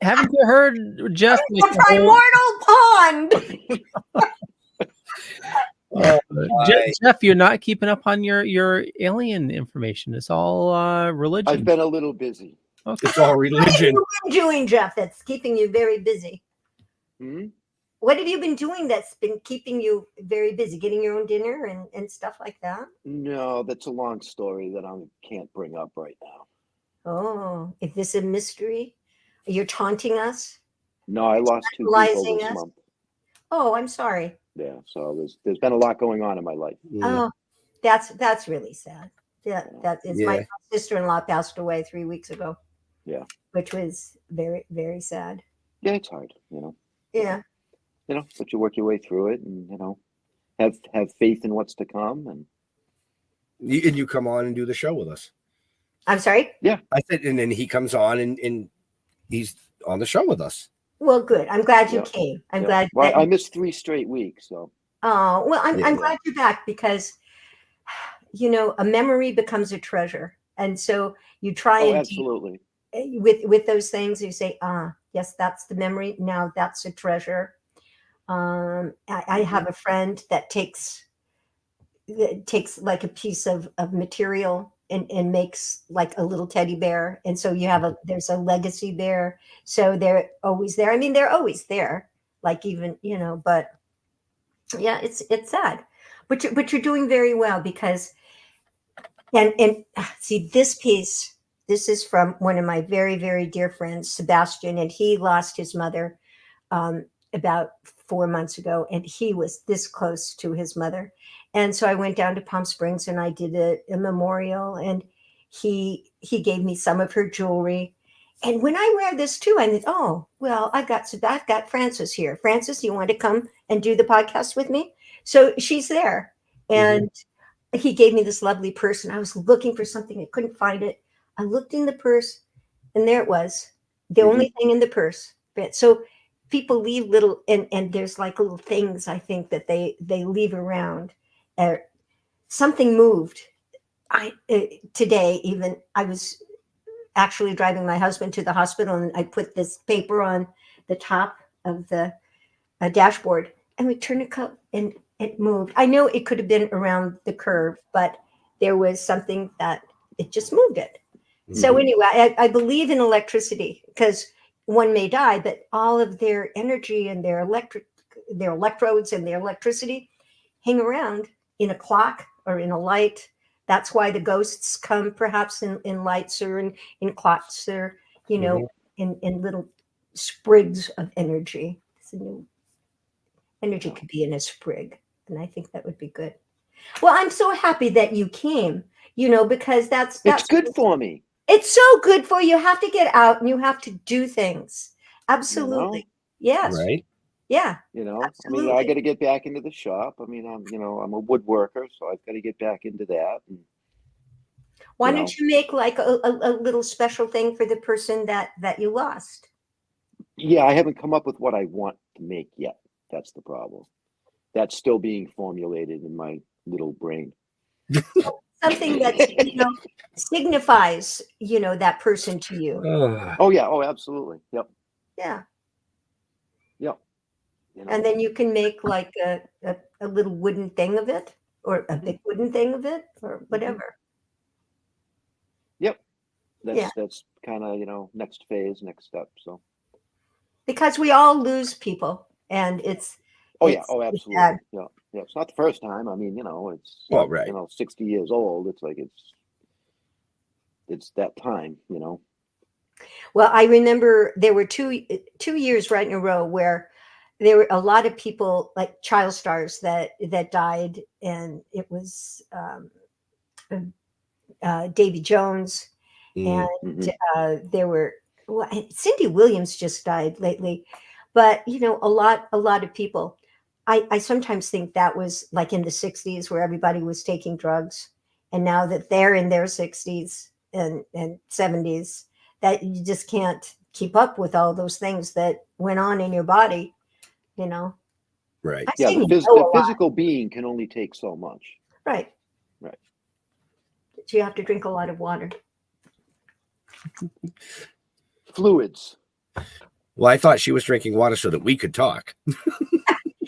Haven't you heard, Jeff? The primordial pond. Jeff, you're not keeping up on your alien information. It's all religion. I've been a little busy. Okay. It's all What have religion. you been doing, Jeff, that's keeping you very busy? Hmm? What have you been doing that's been keeping you very busy? Getting your own dinner and stuff like that? No, that's a long story that I can't bring up right now. Oh, is this a mystery? You're taunting us? No, I lost 2 people Tantalizing this us? month. Oh, I'm sorry. Yeah, so there's been a lot going on in my life. Oh, that's really sad. Yeah, that is. My Yeah. sister-in-law passed away 3 weeks ago. Yeah. Which was very, very sad. Yeah, it's hard, you know. Yeah. You know, but you work your way through it, and you know, have faith in what's to come. And You come on and do the show with us. I'm sorry? I said, and then he comes on and he's on the show with us. Well, good. I'm glad you Yeah. came. I'm yeah. glad. Well, that I missed 3 straight weeks, so Oh, well, I'm Yeah. glad you're back because, you know, a memory becomes a treasure. And so you try and absolutely. with those things, you say, yes, that's the memory. Now that's a treasure. I have a friend that takes like a piece of material and makes like a little teddy bear. And so you have there's a legacy bear. So they're always there. I mean, they're always there, like even, you know, but yeah, it's sad, but you're doing very well because, and see this piece, this is from one of my very, very dear friends, Sebastian, and he lost his mother about 4 months ago, and he was this close to his mother. And so I went down to Palm Springs and I did a memorial, and he gave me some of her jewelry. And when I wear this too, I think, oh, well, I've got Frances here. Frances, you want to come and do the podcast with me? So she's there. And he gave me this lovely purse, and I was looking for something. I couldn't find it. I looked in the purse, and there it was, the only thing in the purse. So people leave little, and there's like little things, I think, that they leave around. Something moved. Today, even, I was actually driving my husband to the hospital, and I put this paper on the top of the dashboard, and we turned a cup, and it moved. I know it could have been around the curve, but there was something that it just moved it. So anyway, I believe in electricity because one may die, but all of their energy and their electrodes and their electricity hang around in a clock or in a light. That's why the ghosts come perhaps in lights or in clocks or, you know, in little sprigs of energy. Energy could be in a sprig. And I think that would be good. Well, I'm so happy that you came, you know, because that's it's good for me. It's so good for you. You have to get out and you have to do things. Absolutely. You know? Yes. Right. Yeah. You know, Absolutely. I mean, I got to get back into the shop. I mean, I'm a woodworker, so I've got to get back into that. And, why don't you make like a little special thing for the person that you lost? Yeah, I haven't come up with what I want to make yet. That's the problem. That's still being formulated in my little brain. Something that, you know, signifies, you know, that person to you. Oh yeah. Oh, absolutely. Yep. Yeah. Yep. You know? And then you can make like a little wooden thing of it, or a big wooden thing of it, or whatever. Yep. That's kind of, you know, next phase, next step. So because we all lose people, and it's absolutely. Yeah. It's not the first time. I mean, you know, it's right. You know, 60 years old. It's like it's that time, you know. Well, I remember there were two years right in a row where there were a lot of people, like child stars that died, and it was Davy Jones, and there were Cindy Williams just died lately, but you know, a lot of people. I sometimes think that was like in the 60s where everybody was taking drugs, and now that they're in their 60s and 70s, that you just can't keep up with all those things that went on in your body, you know. Right. Yeah, the physical being can only take so much. Right. So you have to drink a lot of water. Fluids. Well, I thought she was drinking water so that we could talk.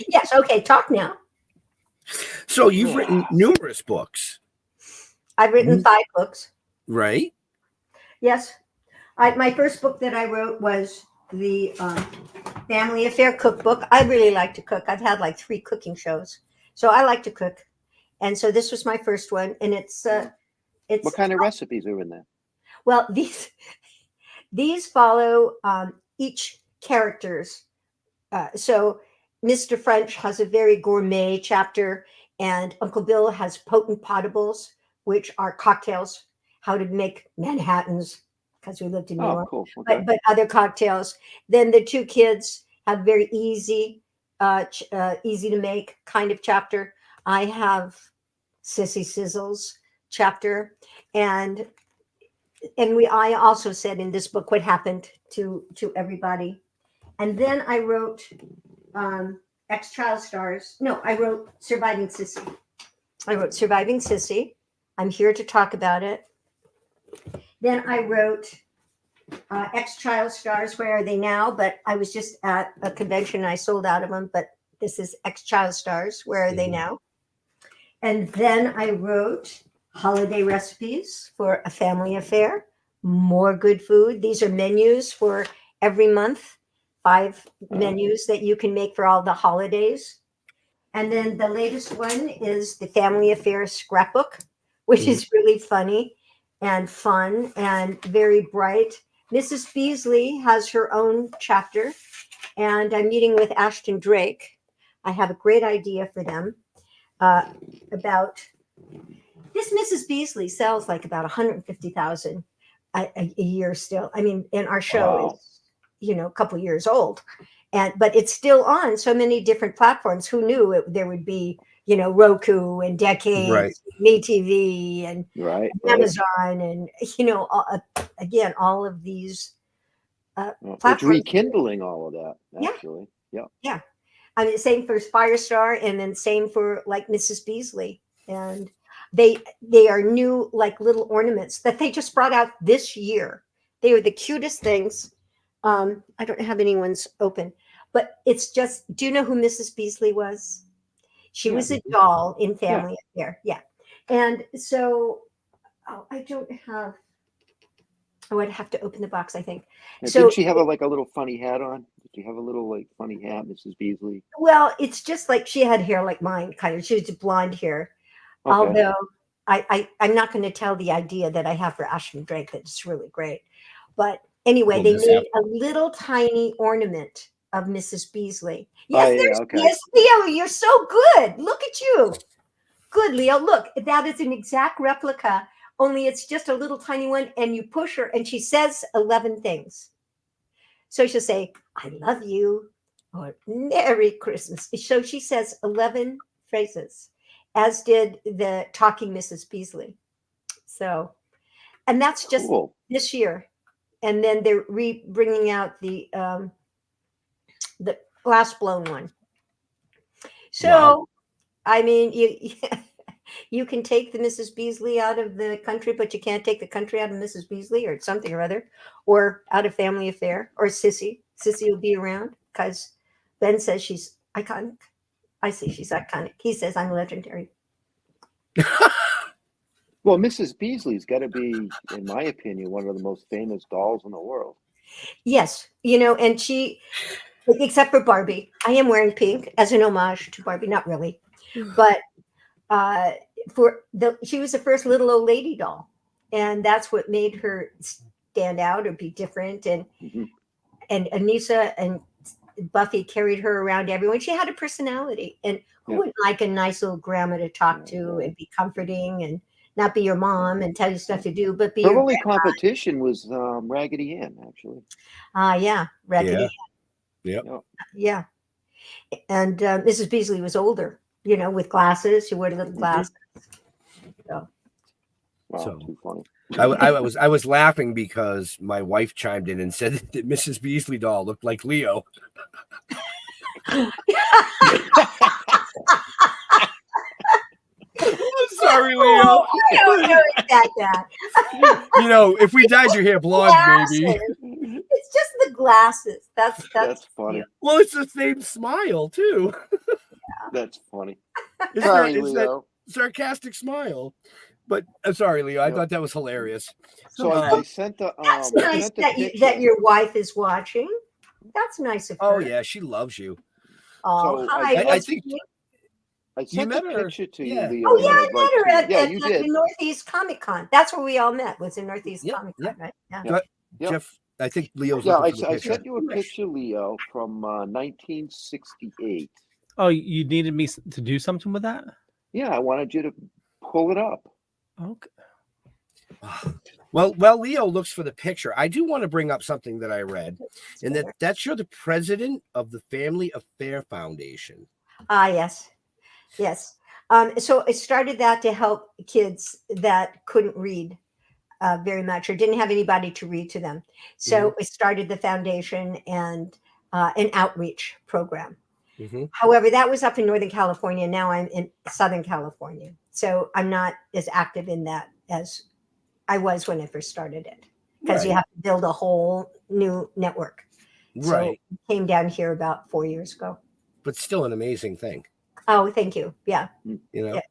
Yes. Okay. Talk now. So you've written numerous books, I've written 5 books. right? Yes. My first book that I wrote was the Family Affair Cookbook. I really like to cook. I've had like 3 cooking shows, so I like to cook. And so this was my first one, and it's What kind of recipes are in there? well, these follow each character's. So Mr. French has a very gourmet chapter, and Uncle Bill has potent potables, which are cocktails, how to make Manhattans, because we lived in New York. Cool. Okay. But other cocktails. Then the 2 kids have very easy to make kind of chapter. I have Sissy Sizzle's chapter, and I also said in this book what happened to everybody. And then I wrote ex-child stars. No, I wrote Surviving Cissy. I'm here to talk about it. Then I wrote ex-child stars. Where are they now? But I was just at a convention and I sold out of them. But this is ex-child stars. Where are they now? And then I wrote holiday recipes for a family affair. More good food. These are menus for every month. 5 menus that you can make for all the holidays. And then the latest one is the Family Affair Scrapbook, which is really funny and fun and very bright. Mrs. Beasley has her own chapter, and I'm meeting with Ashton Drake. I have a great idea for them about this. Mrs. Beasley sells like about 150,000 a year still. I mean, and our show is, a couple years old, but it's still on so many different platforms. Who knew there would be, Roku and Decades, Right. MeTV and Amazon, Right. and again, all of these It's platforms. rekindling all of that, actually. Yeah. I mean, same for Firestar, and then same for like Mrs. Beasley, and they are new like little ornaments that they just brought out this year. They are the cutest things. I don't have anyone's open, but it's just, do you know who Mrs. Beasley was? She was a doll in Family Affair. Yeah. And so I don't have, I'd have to open the box, I think. And So didn't she have a little funny hat on? Did she have a little funny hat, Mrs. Beasley? well, it's just like she had hair like mine, kind of. She was blonde hair. Okay. Although I'm not going to tell the idea that I have for Ashton Drake. That's really great. But anyway, We'll they miss made out. a little tiny ornament of Mrs. Beasley. Oh, Yes, yeah, there's okay. yes, Leo, you're so good. Look at you. Good, Leo. Look, that is an exact replica, only it's just a little tiny one, and you push her, and she says 11 things. So she'll say, I love you, or Merry Christmas. So she says 11 phrases, as did the Talking Mrs. Beasley. So, and that's just Cool. this year. And then they're bringing out the glass blown one. So, Wow. I mean, you can take the Mrs. Beasley out of the country, but you can't take the country out of Mrs. Beasley or something or other, or out of Family Affair, or Cissy. Cissy will be around because Ben says she's iconic. I say she's iconic. He says I'm legendary. Well, Mrs. Beasley's got to be, in my opinion, one of the most famous dolls in the world. Yes, and she, except for Barbie, I am wearing pink as an homage to Barbie. Not really, but she was the first little old lady doll, and that's what made her stand out or be different. And and Anissa and Buffy carried her around everywhere. She had a personality, and who wouldn't like a nice little grandma to talk to and be comforting and not be your mom and tell you stuff to do, but be Her your only competition was Raggedy Ann, actually. yeah, Raggedy. Yep. Yeah. And Mrs. Beasley was older, with glasses. She wore little glasses. So. Wow, So- too funny. I was laughing because my wife chimed in and said that Mrs. Beasley doll looked like Leo. I'm Sorry, Leo. Oh, I don't know it's that. You know, if we dyed your hair blonde, maybe. Glasses. It's just the glasses. That's funny. Well, it's the same smile too. That's funny. It's Sorry, that Leo. sarcastic smile. But I'm sorry, Leo. I Yep. thought that was hilarious. So I sent the That's I nice sent the that picture. your wife is watching. That's nice of her. Oh yeah, she loves you. Oh, So hi. I what's think your name? I sent met the her. picture to Yeah. you, Leo. Oh yeah, that I I'd met like her to- at, Yeah, you the did. Northeast Comic Con. That's where we all met. Was in Northeast Yep, Comic Con, yep. right? Yeah. Yep. Yep. Jeff, I think Leo's Yeah, looking for the I picture. sent you a picture, Leo, from 1968. Oh, you needed me to do something with that? Yeah, I wanted you to pull it up. Okay. Well, Leo looks for the picture. I do want to bring up something that I read, and that's you're the president of the Family Affair Foundation. Ah, yes. Yes. So I started that to help kids that couldn't read very much or didn't have anybody to read to them. So I started the foundation and an outreach program. Mm-hmm. However, that was up in Northern California. Now I'm in Southern California. So I'm not as active in that as I was when I first started it, because you Right. have to build a whole new network. So Right. I came down here about 4 years ago. But still an amazing thing, Oh, thank you. Yeah. you know. Yeah.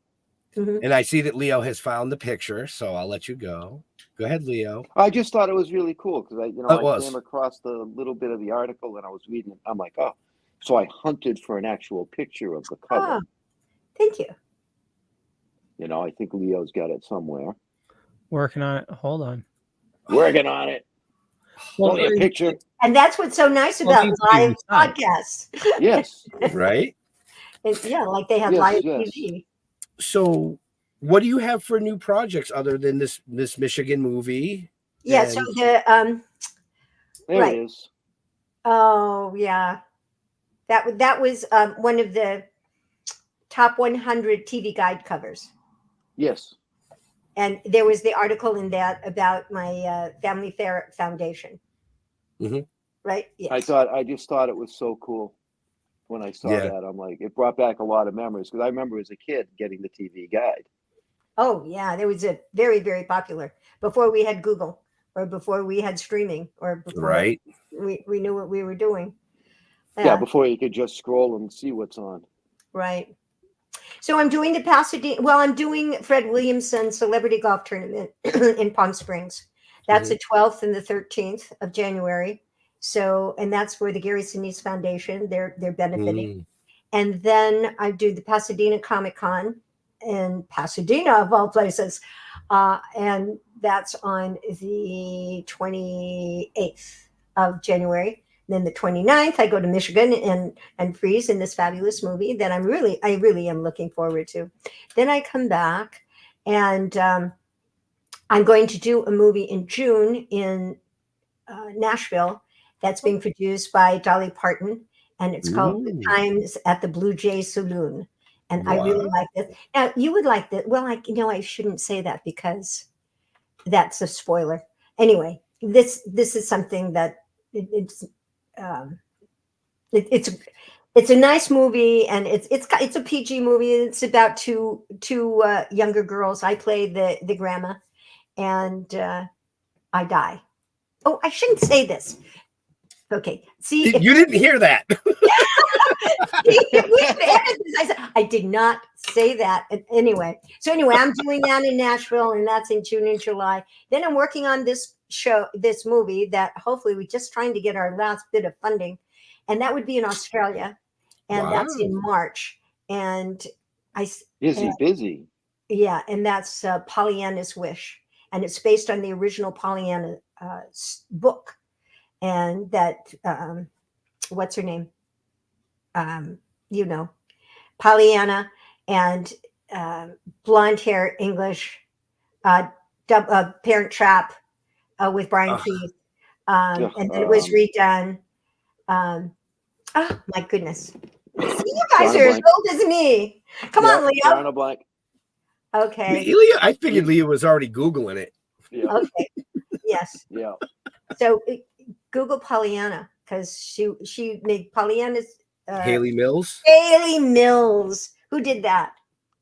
Mhm. And I see that Leo has found the picture, so I'll let you go. Go ahead, Leo. I just thought it was really cool because It I was. came across the little bit of the article and I was reading it. I'm like, oh, so I hunted for an actual picture of the cover. Oh, thank you. I think Leo's got it somewhere. Working on it. Hold on. Working on it. Well, Want me a picture? And that's what's so nice Well, about needs to be live resized. podcasts. Yes. Right. Yeah, like they have Yes, live yes. TV. So, what do you have for new projects other than this Michigan movie? Yeah, so And- the There Right. it is. oh yeah, that was one of the top 100 TV guide covers, Yes. and there was the article in that about my Family Affair Foundation. Mhm. Right? Yes. I just thought it was so cool when I saw Yeah. that. I'm like, it brought back a lot of memories because I remember as a kid getting the TV guide. Oh yeah, there was a very, very popular before we had Google or before we had streaming or before Right. we knew what we were doing. Yeah, before you could just scroll and see what's on. Right. So I'm doing the Pasadena. Well, I'm doing Fred Williamson Celebrity Golf Tournament in Palm Springs. That's the 12th and the 13th of January. So, and that's for the Gary Sinise Foundation. They're benefiting. And then I do the Pasadena Comic Con in Pasadena, of all places. And that's on the 28th of January. Then the 29th, I go to Michigan and freeze in this fabulous movie that I really am looking forward to. Then I come back and I'm going to do a movie in June in Nashville that's being produced by Dolly Parton. And it's called The Times at the Blue Jay Saloon. And I really like this. Now, you would like that. Well, I shouldn't say that because that's a spoiler. Anyway, this is something that it's a nice movie, and it's a PG movie. It's about two younger girls. I play the grandma, and I die. Oh, I shouldn't say this. Okay, see, You didn't hear that. I did not say that anyway. So anyway, I'm doing that in Nashville, and that's in June and July. Then I'm working on this movie that hopefully we're just trying to get our last bit of funding, and that would be in Australia, and that's in March. And Busy. Yeah, and that's Pollyanna's Wish, and it's based on the original Pollyanna book, and that what's her name? Pollyanna and blonde hair English, Parent Trap with Brian Keith, and then it was redone. Oh my goodness! See, you guys are as old as me. Come on, Leo. Drawing a blank. Okay. Leo, I figured Leo was already Googling it. Yeah. Okay. Yes. Yeah. So Google Pollyanna, because she made Pollyanna's. Haley Mills. Haley Mills. Who did that?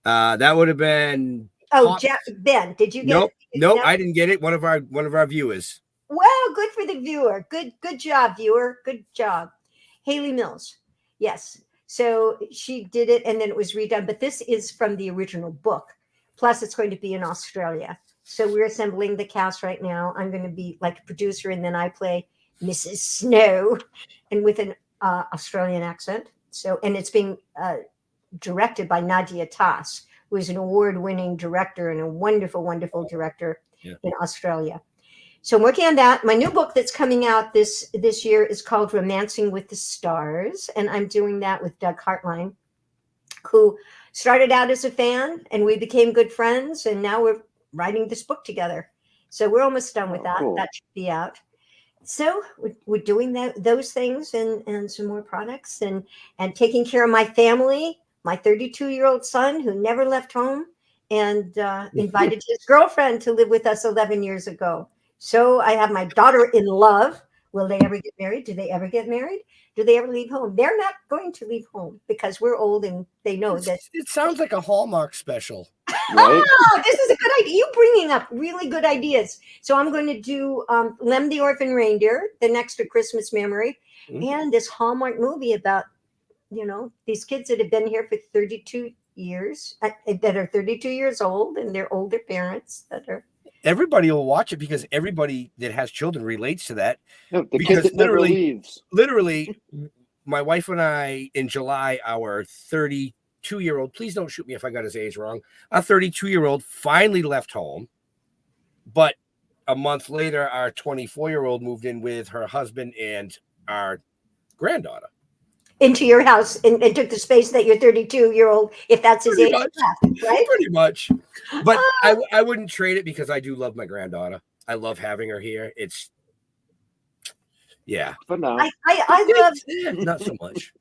That would have been Oh, top- Ben, did you get Nope, it? nope, No? I didn't get it. One of our viewers. Well, good for the viewer. Good job, viewer. Good job. Haley Mills. Yes. So she did it and then it was redone. But this is from the original book. Plus, it's going to be in Australia. So we're assembling the cast right now. I'm going to be like a producer, and then I play Mrs. Snow, and with an Australian accent. So, and it's being directed by Nadia Tass, who is an award-winning director and a wonderful, wonderful director in Australia. So I'm working on that. My new book that's coming out this year is called Romancing with the Stars, and I'm doing that with Doug Hartline, who started out as a fan, and we became good friends, and now we're writing this book together. So we're almost done with that. Cool. That should be out. So we're doing those things and some more products and taking care of my family, my 32-year-old son who never left home and invited his girlfriend to live with us 11 years ago. So I have my daughter in love. Will they ever get married? Do they ever get married? Do they ever leave home? They're not going to leave home because we're old and they know that. It sounds like a Hallmark special. Right? Oh, this is a good idea. You bringing up really good ideas. So I'm going to do Lem the Orphan Reindeer, the next to Christmas Memory, and this Hallmark movie about, these kids that have been here for 32 years, that are 32 years old, and their older parents that are. Everybody will watch it because everybody that has children relates to that. No, the Because kid that never leaves. Literally, my wife and I in July, our 32-year-old, please don't shoot me if I got his age wrong. Our 32-year-old finally left home, but a month later, our 24-year-old moved in with her husband and our granddaughter. Into your house and took the space that your 32-year-old, if that's his Pretty age, much. left, right? Pretty much. But I wouldn't trade it because I do love my granddaughter. I love having her here. It's, yeah. For now. I love Not so much.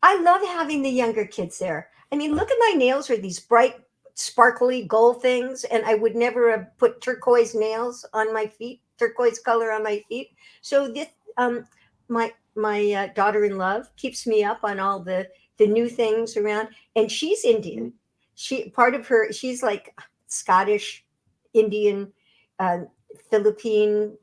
I love having the younger kids there. I mean, look at my nails are these bright, sparkly gold things, and I would never have put turquoise nails on my feet, turquoise color on my feet. So this, my daughter-in-law keeps me up on all the new things around, and she's Indian. She's like Scottish, Indian, Philippine,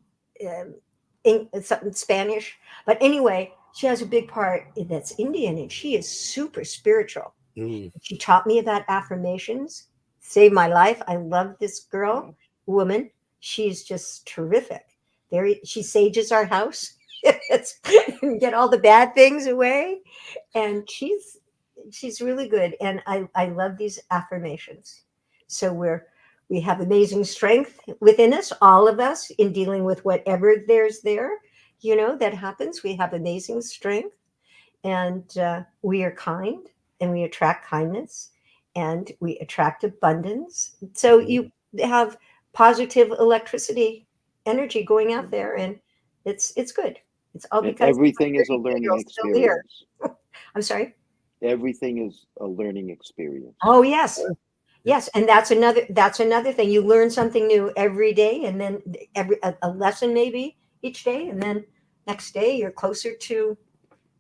something Spanish. But anyway, she has a big part that's Indian, and she is super spiritual. She taught me about affirmations, saved my life. I love this woman. She's just terrific. She sages our house. Get all the bad things away, and she's really good. And I love these affirmations. So we have amazing strength within us, all of us, in dealing with whatever there's there, that happens. We have amazing strength, and we are kind, and we attract kindness, and we attract abundance. So you have positive electricity energy going out there, and it's good. It's all because everything is a learning experience. I'm sorry? Everything is a learning experience. Oh, yes. Yes, and that's another thing. You learn something new every day, and then a lesson maybe each day, and then next day you're closer to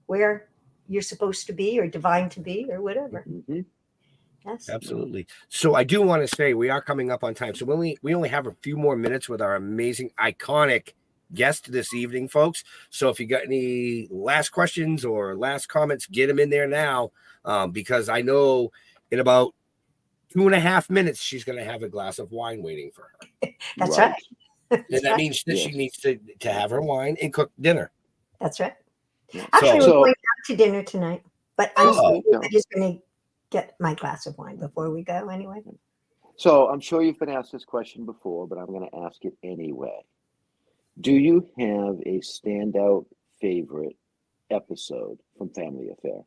where you're supposed to be or divine to be or whatever. Mm-hmm. Yes. Absolutely. So I do want to say we are coming up on time. So we only have a few more minutes with our amazing, iconic guest this evening, folks. So if you got any last questions or last comments, get them in there now, because I know in about 2.5 minutes she's going to have a glass of wine waiting for her. That's right. And that means that she needs to have her wine and cook dinner. That's right. Actually, we're going out to dinner tonight, but I'm just going to get my glass of wine before we go anyway. So I'm sure you've been asked this question before, but I'm going to ask it anyway. Do you have a standout favorite episode from Family Affair?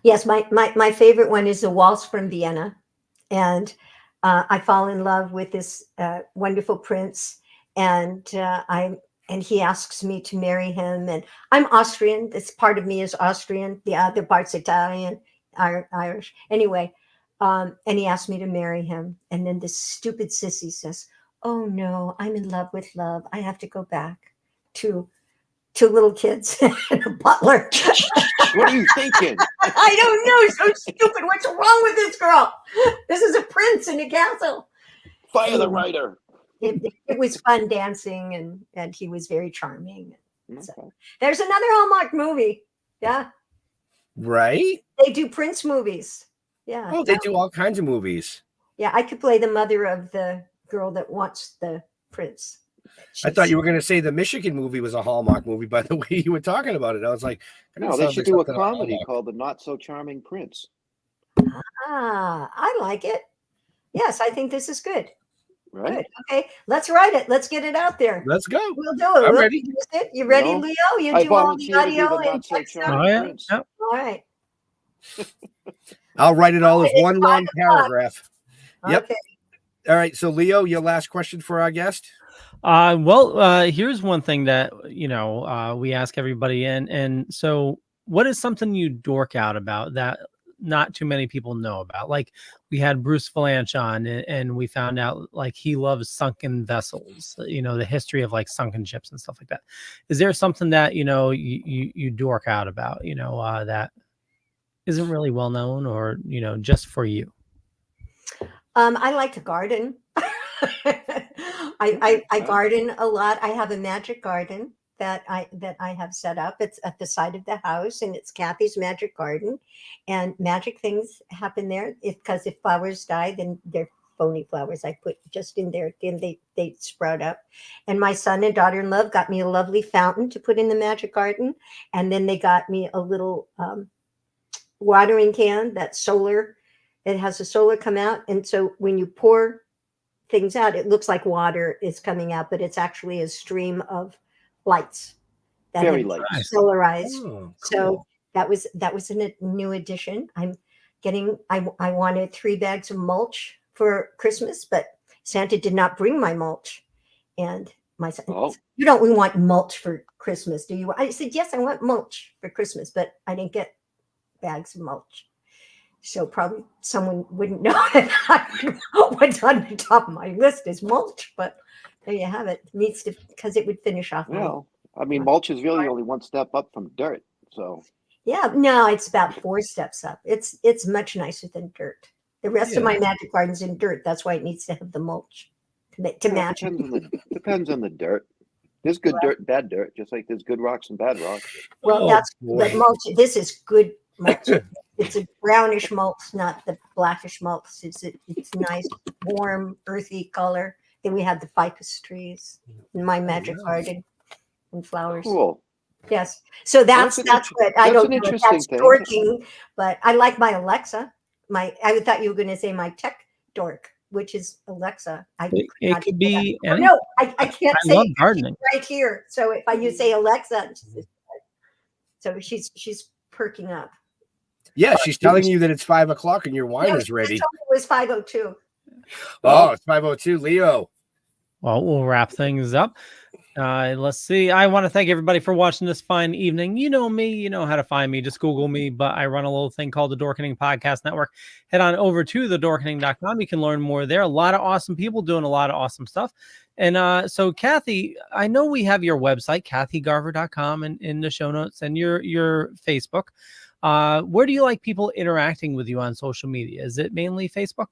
Yes, my favorite one is The Waltz from Vienna. And I fall in love with this wonderful prince. And he asks me to marry him. And I'm Austrian. This part of me is Austrian. The other part's Italian, Irish. Anyway, and he asked me to marry him. And then this stupid Cissy says, "Oh no, I'm in love with love. I have to go back to 2 little kids and a butler. What are you thinking? I don't know. So stupid. What's wrong with this girl? This is a prince in a castle. Fire the writer. It was fun dancing, and he was very charming. So, Okay. there's another Hallmark movie. Yeah, Right? they do Prince movies. Yeah. Oh, they do all kinds of movies. Yeah, I could play the mother of the girl that wants the prince. I thought you were going to say the Michigan movie was a Hallmark movie by the way you were talking about it. I was like, No, they should do a comedy called The Not So Charming Prince. I like it. Yes, I think this is good. Right? Good. Okay, let's write it. Let's get it out there. Let's go. We'll do it. I'm We'll ready. use it. You ready, No. Leo? You I do all volunteer the to be audio the and Not So text stuff? Charming Oh, yeah. Prince. Yep. All right. I'll write it all as It's one long 5 o'clock. paragraph. Yep. Okay. All right. So, Leo, your last question for our guest. Here's one thing that we ask everybody, and so what is something you dork out about that not too many people know about? Like we had Bruce Valanche on, and we found out like he loves sunken vessels, the history of like sunken ships and stuff like that. Is there something that you dork out about, that isn't really well known, or just for you? I like to garden. I garden a lot. I have a magic garden that I have set up. It's at the side of the house, and it's Kathy's Magic Garden, and magic things happen there. Because if flowers die, then they're phony flowers I put just in there, then they sprout up. And my son and daughter-in-law got me a lovely fountain to put in the magic garden, and then they got me a little watering can that's solar. It has a solar come out, and so when you pour things out, it looks like water is coming out, but it's actually a stream of lights that Fairy have lights. solarized. Oh, cool. So that was a new addition. I wanted 3 bags of mulch for Christmas, but Santa did not bring my mulch. And my son, Oh. you don't want mulch for Christmas, do you? I said, yes, I want mulch for Christmas, but I didn't get bags of mulch. So probably someone wouldn't know what's on the top of my list is mulch, but there you have it. It needs to, because it would finish off. Well, I mean, mulch is really only one step up from dirt. So Yeah, no, it's about 4 steps up. It's much nicer than dirt. The rest of my magic garden's in dirt. That's why it needs to have the mulch to match. Depends on the dirt. There's good dirt and bad dirt, just like there's good rocks and bad rocks. Well, but mulch. This is good mulch. It's a brownish mulch, not the blackish mulch. It's nice, warm, earthy color. Then we have the ficus trees in my magic garden and flowers. Cool. Yes. So that's what I don't know if that's dorking, but I like my Alexa. I thought you were going to say my tech dork, which is Alexa. It could be. No, I can't say love gardening right here. So if you say Alexa, so she's perking up. Yeah, she's telling you that it's 5 o'clock and your wine is ready. It was 5:02. Oh, it's 5:02. Leo. Well, we'll wrap things up. Let's see. I want to thank everybody for watching this fine evening. You know me, you know how to find me. Just Google me. But I run a little thing called the Dorkening Podcast Network. Head on over to thedorkening.com. You can learn more there. A lot of awesome people doing a lot of awesome stuff. And so, Kathy, I know we have your website, kathygarver.com, and in the show notes, and your Facebook. Where do you like people interacting with you on social media? Is it mainly Facebook?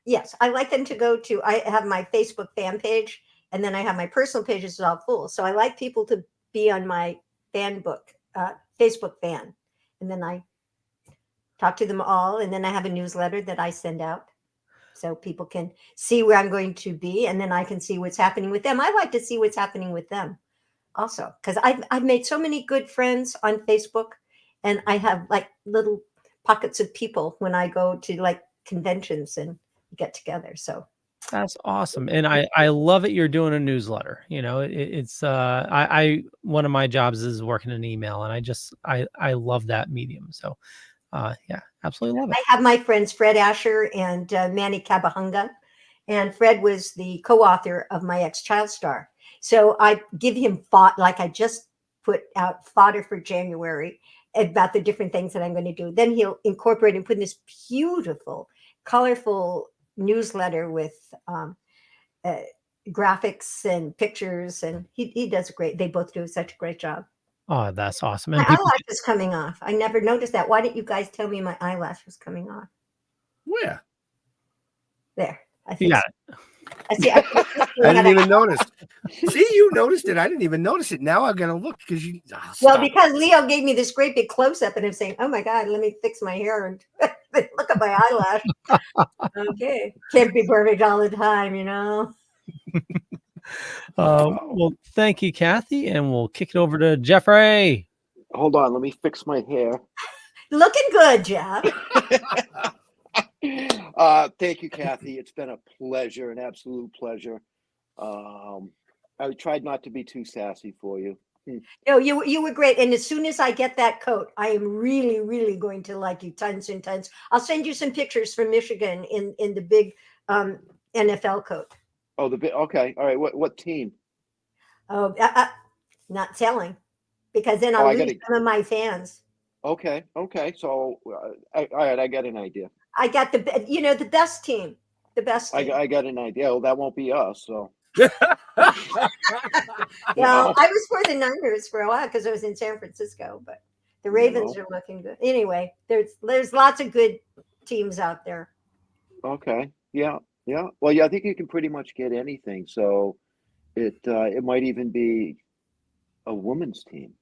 Yes, I like them to go to. I have my Facebook fan page. And then I have my personal pages all full. So I like people to be on my Facebook fan. And then I talk to them all. And then I have a newsletter that I send out so people can see where I'm going to be. And then I can see what's happening with them. I like to see what's happening with them also, because I've made so many good friends on Facebook. And I have like little pockets of people when I go to like conventions and get together. So that's awesome. And I love it. You're doing a newsletter. It's one of my jobs is working in email, and I love that medium. So yeah, absolutely love it. I have my friends Fred Asher and Manny Kabahunga, and Fred was the co-author of my ex-child star. So I give him like I just put out fodder for January about the different things that I'm going to do. Then he'll incorporate and put in this beautiful, colorful newsletter with graphics and pictures, and he does great. They both do such a great job. Oh, that's awesome. My And people, eyelash is coming off. I never noticed that. Why didn't you guys tell me my eyelash was coming off? Where? There. I you think got so. it. I see. I didn't even notice. See, you noticed it. I didn't even notice it. Now I'm gonna look because you. Oh, Well, stop. because Leo gave me this great big close up, and I'm saying, "Oh my God, let me fix my hair and look at my eyelash." Okay, can't be perfect all the time, you know. Well, thank you, Kathy, and we'll kick it over to Jeffrey. Hold on, let me fix my hair. Looking good, Jeff. Thank you, Kathy. It's been a pleasure, an absolute pleasure. I tried not to be too sassy for you. No, you were great. And as soon as I get that coat, I am really, really going to like you tons and tons. I'll send you some pictures from Michigan in the big NFL coat. Oh, okay. All right. What team? Oh, not telling, because then I'll I lose gotta. some of my fans. Okay. So, all right. I got an idea. I got the best team, the best team. I got an idea. Well, that won't be us. So. Well, I was for the Niners for a while because I was in San Francisco, but the Ravens are looking good. Anyway, there's lots of good teams out there. Okay. Yeah. Well, yeah. I think you can pretty much get anything. So, it might even be a women's team.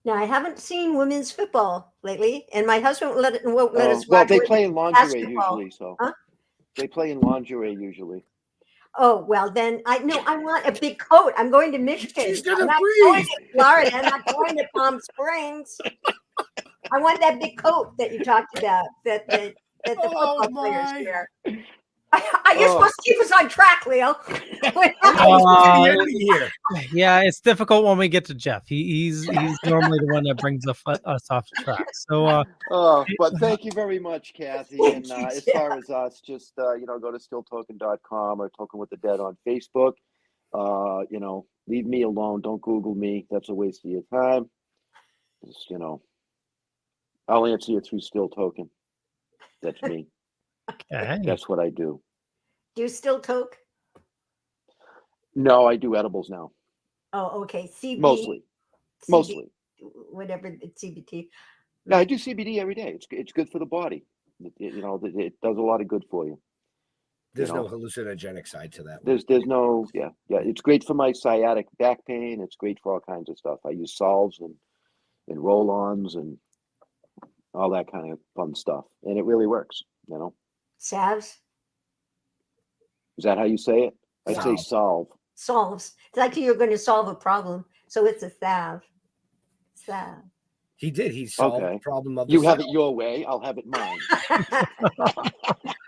Now, I haven't seen women's football lately, and my husband won't let us Well, watch they play in lingerie basketball. usually. So Huh? they play in lingerie usually. Oh, well, then I want a big coat. I'm going to Michigan. She's gonna I'm not going freeze. to Florida. I'm not going to Palm Springs. I want that big coat that you talked about that the football players wear. You're supposed to keep us on track, Leo. Yeah, it's difficult when we get to Jeff. He's normally the one that brings us off track. So, but thank you very much, Kathy. And as far as us, just go to stilltoking.com or Toking with the Dead on Facebook. Leave me alone. Don't Google me. That's a waste of your time. Just, I'll answer you through Still Toking. That's me. okay. That's what I do. Do you still toke? No, I do edibles now. Oh, okay. CB, Mostly. Whatever the CBT. Yeah, I do CBD every day. It's good for the body. It does a lot of good for you. There's no hallucinogenic side to that. There's no It's great for my sciatic back pain. It's great for all kinds of stuff. I use salves and roll-ons and all that kind of fun stuff, and it really works. Salves. Is that how you say it? I say solve. Solves. It's like you're going to solve a problem, so it's a salve. Salve. He did. He solved the problem of you have it your way. I'll have it mine.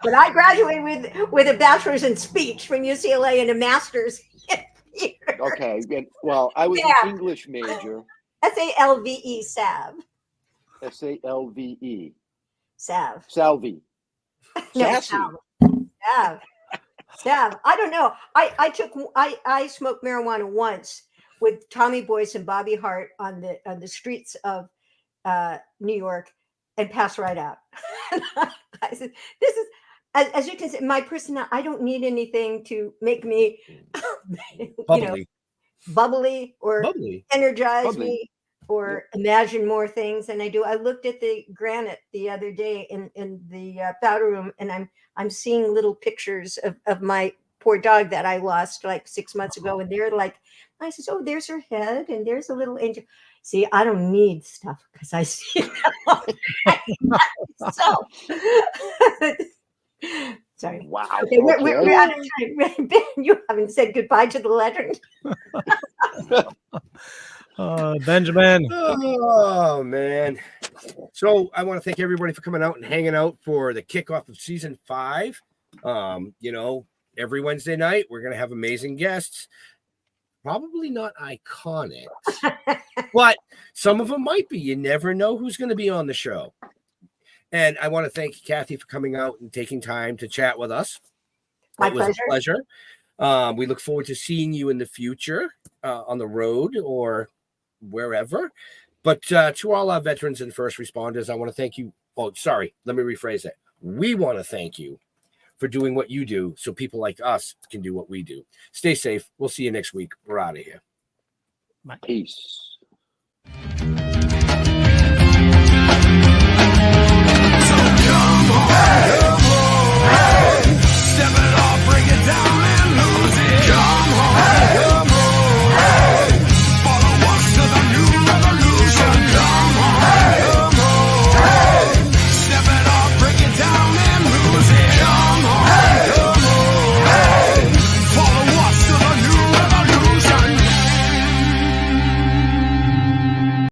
But I graduated with a bachelor's in speech from UCLA and a master's in theater. Okay. Well, I was an English major. SALVE, salve. SALVE. Salve. Salvi. No, salve. Salve. I don't know. I smoked marijuana once with Tommy Boyce and Bobby Hart on the streets of New York and passed right out. I said, "This is." As you can see, my personality, I don't need anything to make me bubbly or energize me or imagine more things than I do. I looked at the granite the other day in the powder room, and I'm seeing little pictures of my poor dog that I lost like 6 months ago, and they're like, I said, "Oh, there's her head, and there's a little angel." See, I don't need stuff because I see that. So. Sorry. Wow. Okay, we're out of time. Ben, you haven't said goodbye to the legend. Benjamin. Oh, man. So I want to thank everybody for coming out and hanging out for the kickoff of season 5. Every Wednesday night, we're going to have amazing guests. Probably not iconic, but some of them might be. You never know who's going to be on the show. And I want to thank Kathy for coming out and taking time to chat with us. My It was a pleasure. We look forward to seeing you in the future on the road or wherever. But to all our veterans and first responders, I want to thank you. Oh, sorry. Let me rephrase that. We want to thank you for doing what you do so people like us can do what we do. Stay safe. We'll see you next week. We're out of here. Peace. Hey!